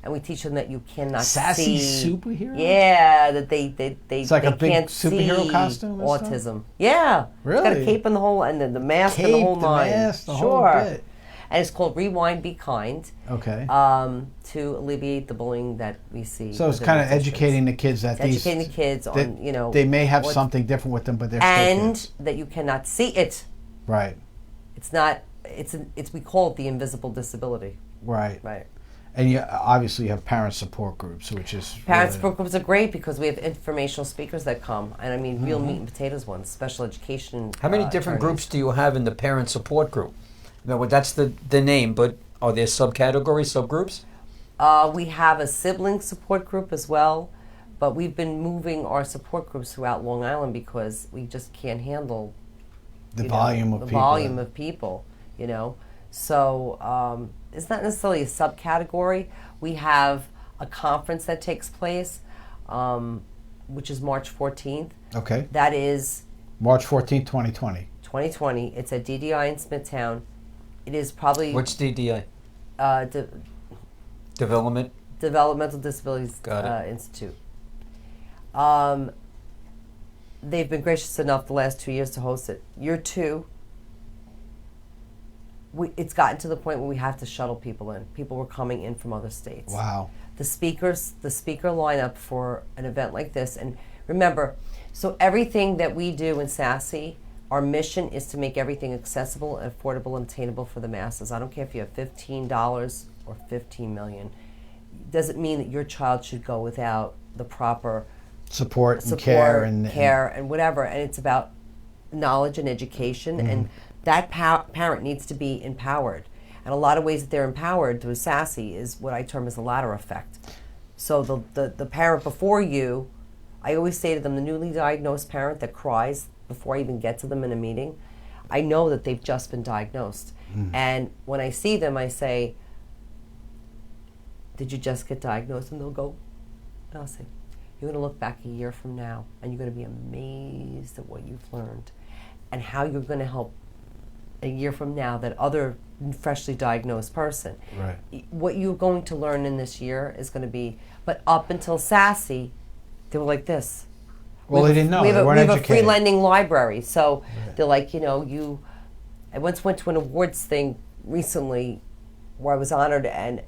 and we teach them that you cannot SASI see. superhero? Yeah, that they it's like they a big can't superhero see costume. Autism. Yeah, really. It's got a cape and the whole, and then the mask and the whole nine. The whole bit. And it's called Rewind, Be Kind. Okay. To alleviate the bullying that we see. So it's kind of educating the kids that educating the kids on they may have something different with them, but they're still kids. That you cannot see it. Right. It's not. It's we call it the invisible disability. Right. Right. And you obviously have parent support groups, which is parent support groups are great because we have informational speakers that come, and I mean real meat and potatoes ones, special education. How many different groups do you have in the parent support group? No, that's the name, but are there subcategories, subgroups? We have a sibling support group as well, but we've been moving our support groups throughout Long Island because we just can't handle the volume of people. You know, so it's not necessarily a subcategory. We have a conference that takes place, which is March 14th. Okay. That is March 14th, 2020. 2020. It's at DDI in Smithtown. It is probably... What's DDI? Developmental Disabilities Got it. Institute. They've been gracious enough the last 2 years to host it. Year 2, it's gotten to the point where we have to shuttle people in. People were coming in from other states. Wow. The speaker lineup for an event like this, and remember, so everything that we do in SASI, our mission is to make everything accessible, affordable, and attainable for the masses. I don't care if you have $15 or $15 million. It doesn't mean that your child should go without the proper support and care and whatever. And it's about knowledge and education, and that parent needs to be empowered. And a lot of ways that they're empowered through SASI is what I term as a ladder effect. So the parent before you, I always say to them, the newly diagnosed parent that cries before I even get to them in a meeting, I know that they've just been diagnosed. And when I see them, I say, did you just get diagnosed? And they'll go, and I'll say, you're going to look back a year from now, and you're going to be amazed at what you've learned and how you're going to help a year from now that other freshly diagnosed person. Right. What you're going to learn in this year is going to be, but up until SASI, they were like this. Well, they didn't know. We have educated. a free lending library. So they're like, I once went to an awards thing recently where I was honored, and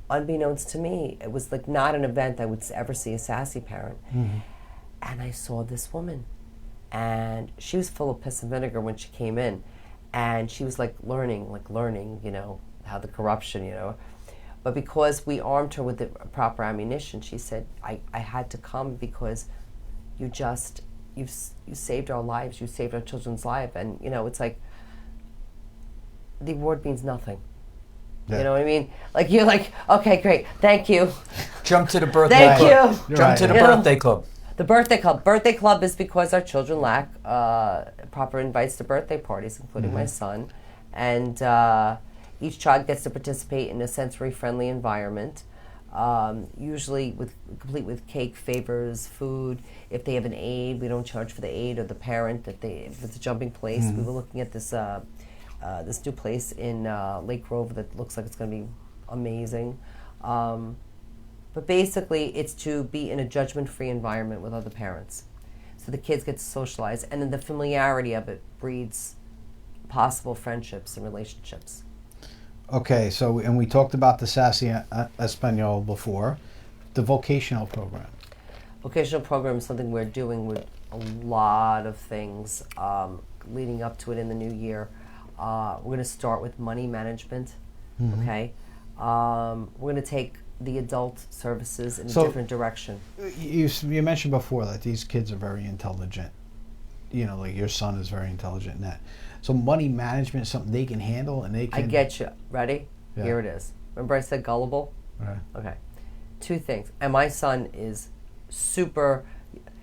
unbeknownst to me, it was like not an event I would ever see a SASI parent. And I saw this woman, and she was full of piss and vinegar when she came in. And she was learning, how the corruption, But because we armed her with the proper ammunition, she said, I had to come because you saved our lives, you saved our children's life. And, it's like, the award means nothing. Yeah. You know what I mean? You're like, okay, great, thank you. Jump to the birthday club. Thank you. Jump to the birthday club. The birthday club. Birthday club is because our children lack proper invites to birthday parties, including my son. And each child gets to participate in a sensory-friendly environment, usually complete with cake, favors, food. If they have an aid, we don't charge for the aid or the parent. If it's a jumping place, we were looking at this this new place in Lake Grove that looks like it's going to be amazing. But basically, it's to be in a judgment-free environment with other parents. So the kids get to socialize, and then the familiarity of it breeds possible friendships and relationships. Okay, so, and we talked about the SASI Espanol before, the vocational program. vocational program is something we're doing with a lot of things leading up to it in the new year. We're going to start with money management, okay? We're going to take the adult services in a different direction. You mentioned before that these kids are very intelligent. You know, like your son is very intelligent in that. So money management is something they can handle, and they can... I get you. Ready? Yeah. Here it is. Remember I said gullible? Right. Okay. 2 things. And my son is super...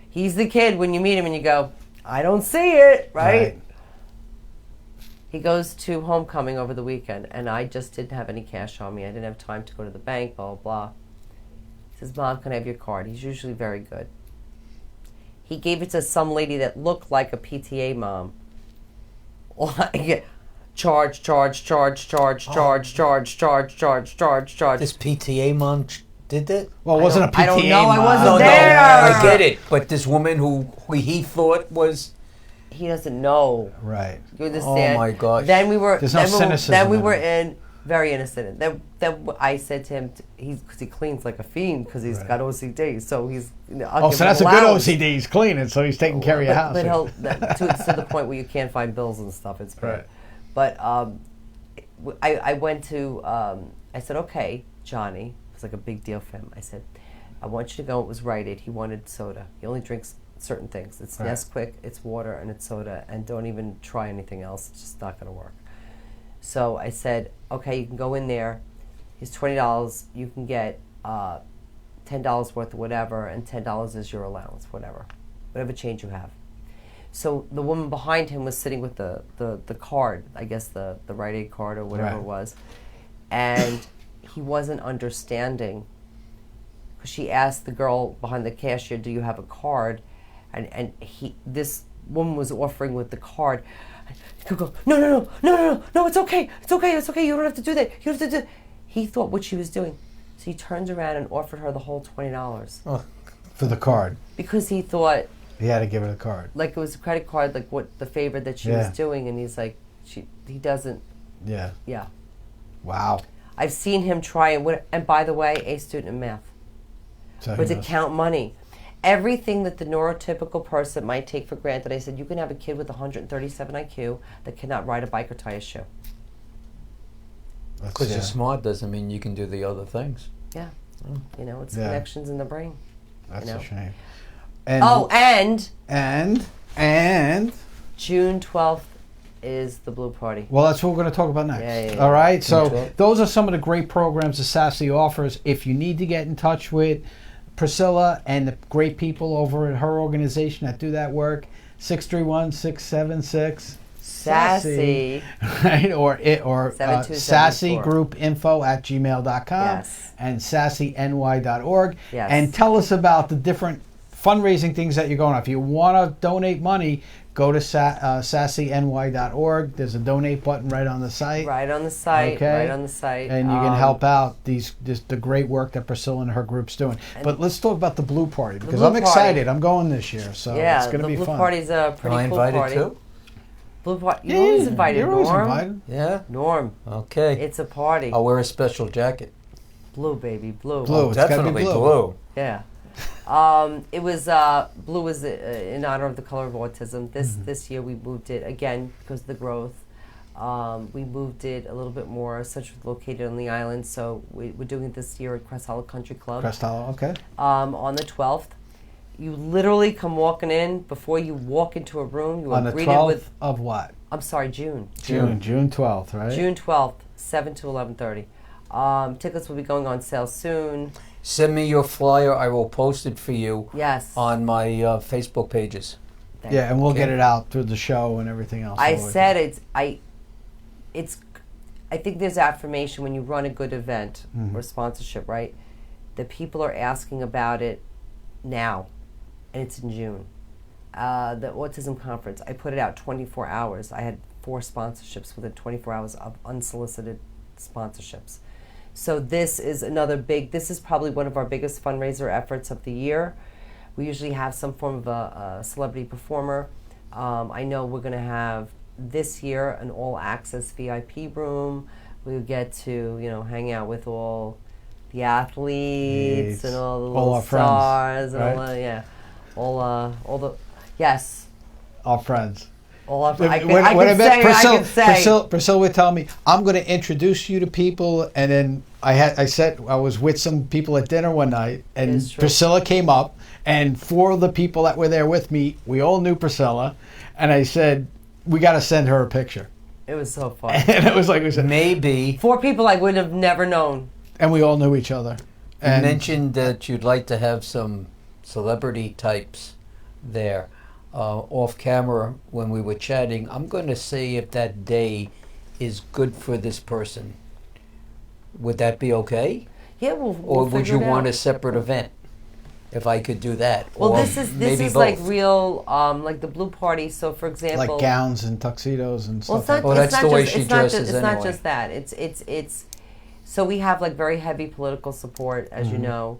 He's the kid when you meet him and you go, I don't see it, right? He goes to homecoming over the weekend, and I just didn't have any cash on me. I didn't have time to go to the bank, blah, blah, blah. He says, Mom, can I have your card? He's usually very good. He gave it to some lady that looked like a PTA mom. Charge. This PTA mom did that? Well, it wasn't a PTA I don't know. mom. I wasn't No, there. I get it. But this woman who he thought was... He doesn't know. Right. You understand? Oh my gosh. Then we were. There's no cynicism Then we in were it. in very innocent. Then I said to him, because he cleans like a fiend because he's got OCD. So he's. So that's a good OCD. He's cleaning, so he's taking care of your house. But he'll to the point where you can't find bills and stuff. It's bad. Right. But I went to. I said, okay, Johnny. It was like a big deal for him. I said, I want you to go. It was Rite Aid. He wanted soda. He only drinks certain things. It's Nesquik, it's water, and it's soda, and don't even try anything else. It's just not going to work. So I said, okay, you can go in there. Here's $20. You can get $10 worth of whatever, and $10 is your allowance, whatever change you have. So the woman behind him was sitting with the card, I guess the Rite Aid card or whatever it was, and he wasn't understanding. Because she asked the girl behind the cashier, do you have a card? And this woman was offering with the card. He could go, no, it's okay. You don't have to do that. You don't have to do that. He thought what she was doing. So he turned around and offered her the whole $20. For the card. Because he thought... He had to give her the card. Like it was a credit card, like what the favor that she was doing. And he's like, he doesn't... Yeah. Yeah. Wow. I've seen him try, and by the way, A student in math. So but to count money. Everything that the neurotypical person might take for granted, I said, you can have a kid with 137 IQ that cannot ride a bike or tie a shoe. Because you're smart doesn't mean you can do the other things. Yeah. You know, it's connections in the brain. That's a shame. And, and June 12th is the Blue Party. Well, that's what we're going to talk about next. Yeah. All right. So those are some of the great programs that SASI offers. If you need to get in touch with Priscilla and the great people over at her organization that do that work, 631-676 SASI, right? Or SASIgroupinfo@gmail.com and SASINY.org. Yes. And tell us about the different fundraising things that you're going on. If you want to donate money, go to SASINY.org. There's a donate button right on the site. Right on the site. Okay. Right on the site. And you can help out the great work that Priscilla and her group's doing. But let's talk about the Blue Party because I'm excited. I'm going this year, so it's going to be fun. The Blue Party's a pretty cool party. Am I invited too? Blue Party. You're always invited, You're Norm. always invited. Yeah? Norm. Okay. It's a party. I'll wear a special jacket. Blue, baby. Blue. Blue. Definitely blue. Yeah. It was blue was in honor of the color of autism. This year we moved it again because of the growth. We moved it a little bit more. Such was located on the island, so we're doing it this year at Crest Hollow Country Club. Crest Hollow, okay. On the 12th, you literally come walking in. Before you walk into a room, you on are the greeted 12th with. of what? I'm sorry, June. June 12th, right? June 12th, 7 to 11:30. Tickets will be going on sale soon. Send me your flyer. I will post it for you. Yes. On my Facebook pages. Yeah, and we'll get it out through the show and everything else. I said I think there's affirmation when you run a good event or sponsorship, right? That people are asking about it now, and it's in June. The Autism Conference, I put it out 24 hours. I had 4 sponsorships within 24 hours of unsolicited sponsorships. So this is this is probably one of our biggest fundraiser efforts of the year. We usually have some form of a celebrity performer. I know we're going to have this year an all-access VIP room. We'll get to hang out with all the the athletes and all the All little our friends, stars and right? all the yes. Our friends. All our When I Priscilla, could say. Priscilla would tell me, "I'm going to introduce you to people," and then I was with some people at dinner one night, and Priscilla came up, and 4 of the people that were there with me, we all knew Priscilla, and I said, "We got to send her a picture." It was so fun. And it was like we said, maybe 4 people I would have never known. And we all knew each other. You mentioned that you'd like to have some celebrity types there. Off camera, when we were chatting, I'm going to say if that day is good for this person. Would that be okay? Yeah, we'll would you figure it want out. a separate event? If I could do that. Well, or this is both. like real, like the blue party. So, for example, like gowns and tuxedos and stuff. That's the way she dresses It's anyway. not just that. It's. So we have like very heavy political support, as you know.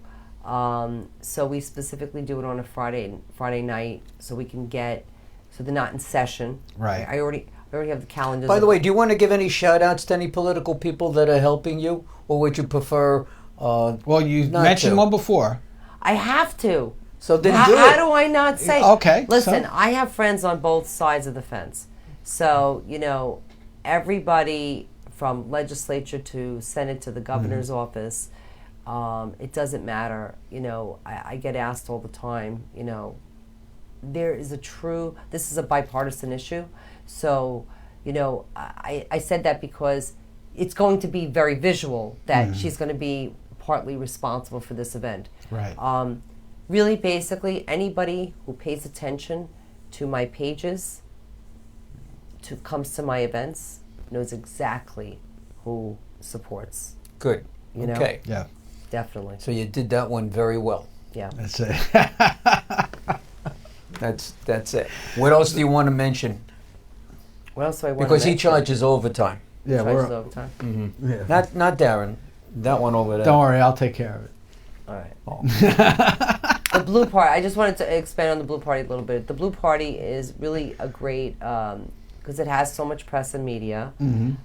So we specifically do it on a Friday night, so we can get, so they're not in session. Right. I already have the calendars. By the way, do you want to give any shout outs to any political people that are helping you, or would you prefer? Well, you mentioned one before. I have to. So then how, do it. how do I not say? Okay. Listen, so. I have friends on both sides of the fence. So, everybody from legislature to Senate to the governor's office, it doesn't matter. I get asked all the time, this is a bipartisan issue. So, I said that because it's going to be very visual that she's going to be partly responsible for this event. Right. Really, basically, anybody who pays attention to my pages, comes to my events, knows exactly who supports. Good. Okay. Yeah. Definitely. So you did that one very well. Yeah. That's it. That's it. What else do you want to mention? What else do I want Because to he mention? charges overtime. Yeah, Charges overtime. Mm-hmm. Yeah. Not Darren. That one over there. Don't worry, I'll take care of it. All right. The Blue Party, I just wanted to expand on the Blue Party a little bit. The Blue Party is really a great, because it has so much press and media, and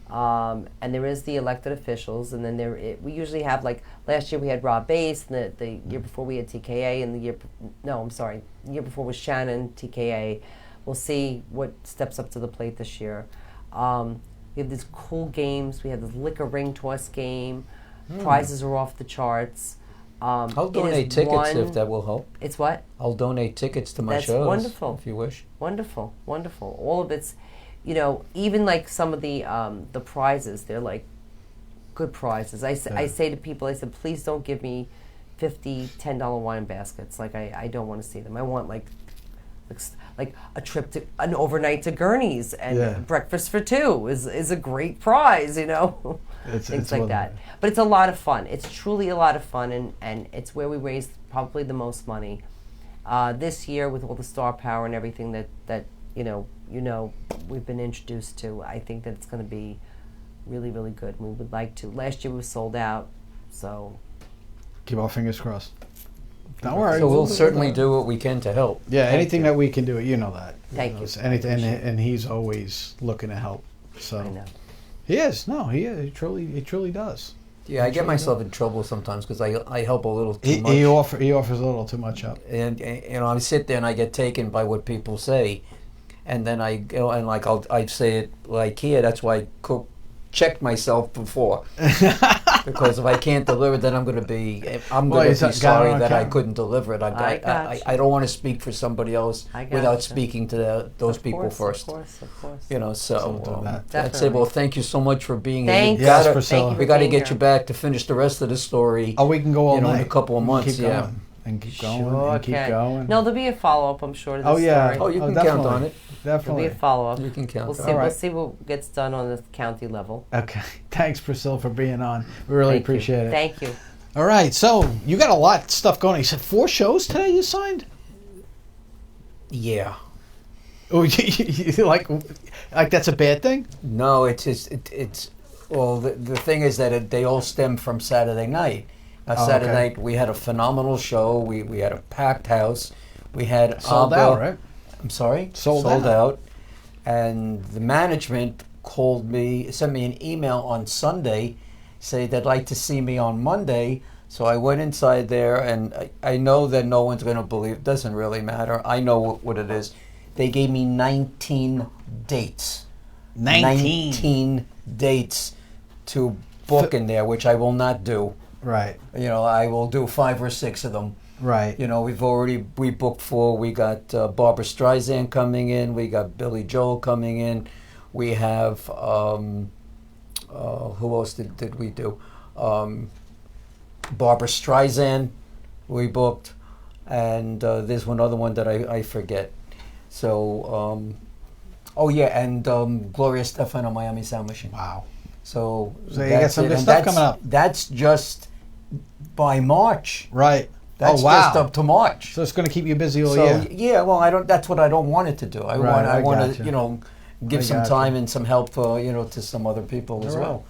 there is the elected officials, and then we usually have, like, last year we had Rob Bass, and the year before we had TKA, and the year before was Shannon, TKA. We'll see what steps up to the plate this year. We have these cool games. We have this liquor ring toss game. Prizes are off the charts. I'll donate tickets if that will help. It's what? I'll donate tickets to my That's shows. Wonderful. If you wish. Wonderful, wonderful. All of it's, even like some of the prizes, they're like good prizes. I say to people, I said, please don't give me $50, $10 wine baskets. Like I don't want to see them. I want like a trip to an overnight to Gurney's and breakfast for 2 is a great prize, things like that. But it's a lot of fun. It's truly a lot of fun, and it's where we raise probably the most money. This year, with all the star power and everything that we've been introduced to, I think that it's going to be really, really good. We would like to. Last year we were sold out, so keep our fingers crossed. Don't worry. So we'll certainly do what we can to help. Yeah, anything that we can do, you know that. Thank you. Anything, and he's always looking to help. So I know. He is. No, he is. He truly does. Yeah, I get myself in trouble sometimes because I help a little too much. He offers a little too much up. And I sit there and I get taken by what people say, and then I go and I say it like here. That's why I checked myself before. Because if I can't deliver, then I'm going to be sorry that I couldn't deliver it. I don't want to speak for somebody else without speaking to those people first. Of course. That's it. Well, thank you so much for being here. Thank you. Priscilla. We got to get you back to finish the rest of the story. Oh, we can go all night. In a couple of months. Keep going. And keep going. Keep going. No, there'll be a follow-up, I'm sure, to this story. Oh, you can count on it. Definitely. There'll be a follow-up. You can count. We'll see what gets done on the county level. Okay. Thanks, Priscilla, for being on. We really appreciate it. Thank you. All right. So you got a lot of stuff going. You said 4 shows today you signed? Yeah. Oh, you like that's a bad thing? No, it's well, the thing is that they all stem from Saturday night. Saturday night we had a phenomenal show. We had a packed house. We had sold out, right? I'm sorry? Sold out. And the management sent me an email on Sunday, say they'd like to see me on Monday. So I went inside there, and I know that no one's going to believe. It doesn't really matter. I know what it is. They gave me 19 dates. 19 dates to book in there, which I will not do. Right. You know, I will do 5 or 6 of them. Right. You know, we booked 4. We got Barbara Streisand coming in. We got Billy Joel coming in. We have, who else did we do? Barbara Streisand we booked. And there's one other one that I forget. So, oh yeah, and Gloria Stefan on Miami Sound Machine. Wow. So you got some good stuff coming up. That's just by March. Right. That's just up to March. So it's going to keep you busy all year. Yeah, well, I don't. That's what I don't want it to do. I want to, you know, give some time and some help, you know, to some other people as well.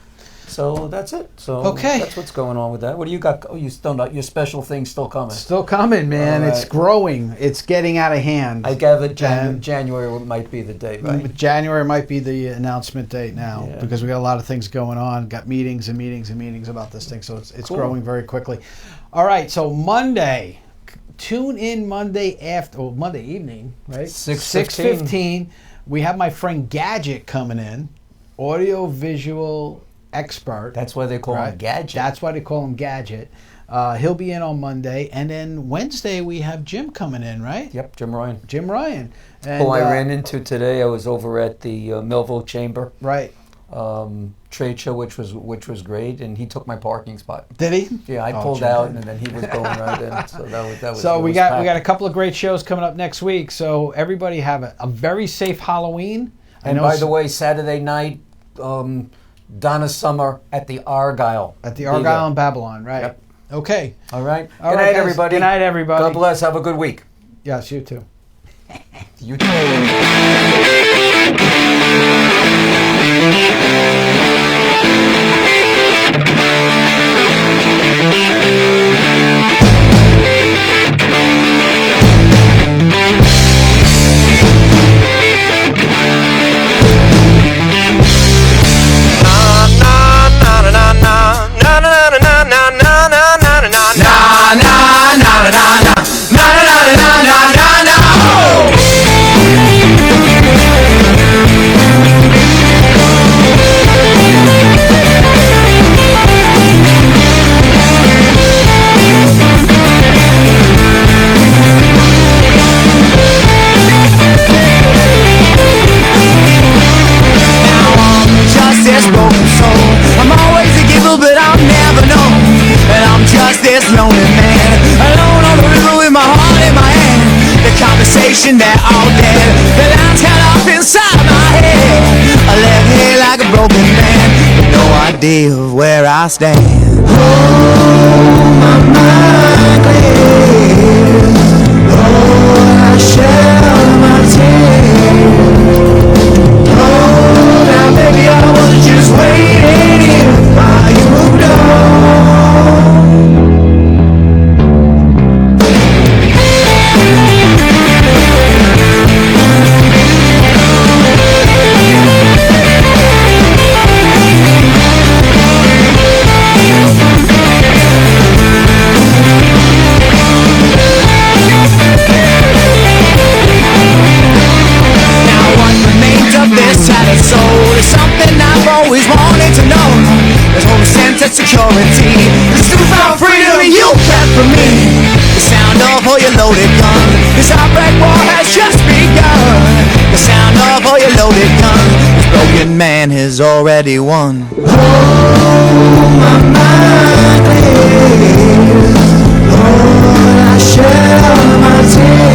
So that's it. So that's what's going on with that. What do you got? Oh, you still not your special thing's still coming. Still coming, man. It's growing. It's getting out of hand. I gather January might be the date, right? January might be the announcement date now because we got a lot of things going on. Got meetings and meetings and meetings about this thing, so it's growing very quickly. All right, so Monday, tune in Monday Monday evening, right? 6:15. We have my friend Gadget coming in, audio visual expert. That's why they call him Gadget. That's why they call him Gadget. He'll be in on Monday, and then Wednesday we have Jim coming in, right? Yep, Jim Ryan. Jim Ryan. And, who I ran into today. I was over at the Millville Chamber. Right. Trade show, which was great, and he took my parking spot. Did he? Yeah, I pulled out, and then he was going right in. So that was. So we got a couple of great shows coming up next week. So everybody have a very safe Halloween. And by the way, Saturday night. Donna Summer at the Argyle. At the Argyle in Babylon, right? Yep. Okay. All right. Good night, everybody. Good night, everybody. God bless. Have a good week. Yes, you too. You too. That all dead, the lines cut off inside my head. I left here like a broken man, with no idea of where I stand. Oh, my mind clears. Oh, I shed my tears. Oh, now baby, I was just waiting here while you moved on. Security, the super freedom you kept from me. The sound of all your loaded gun. This outbreak war has just begun. The sound of all your loaded gun. This broken man has already won. Oh, my mind is, Lord, I shed my tears.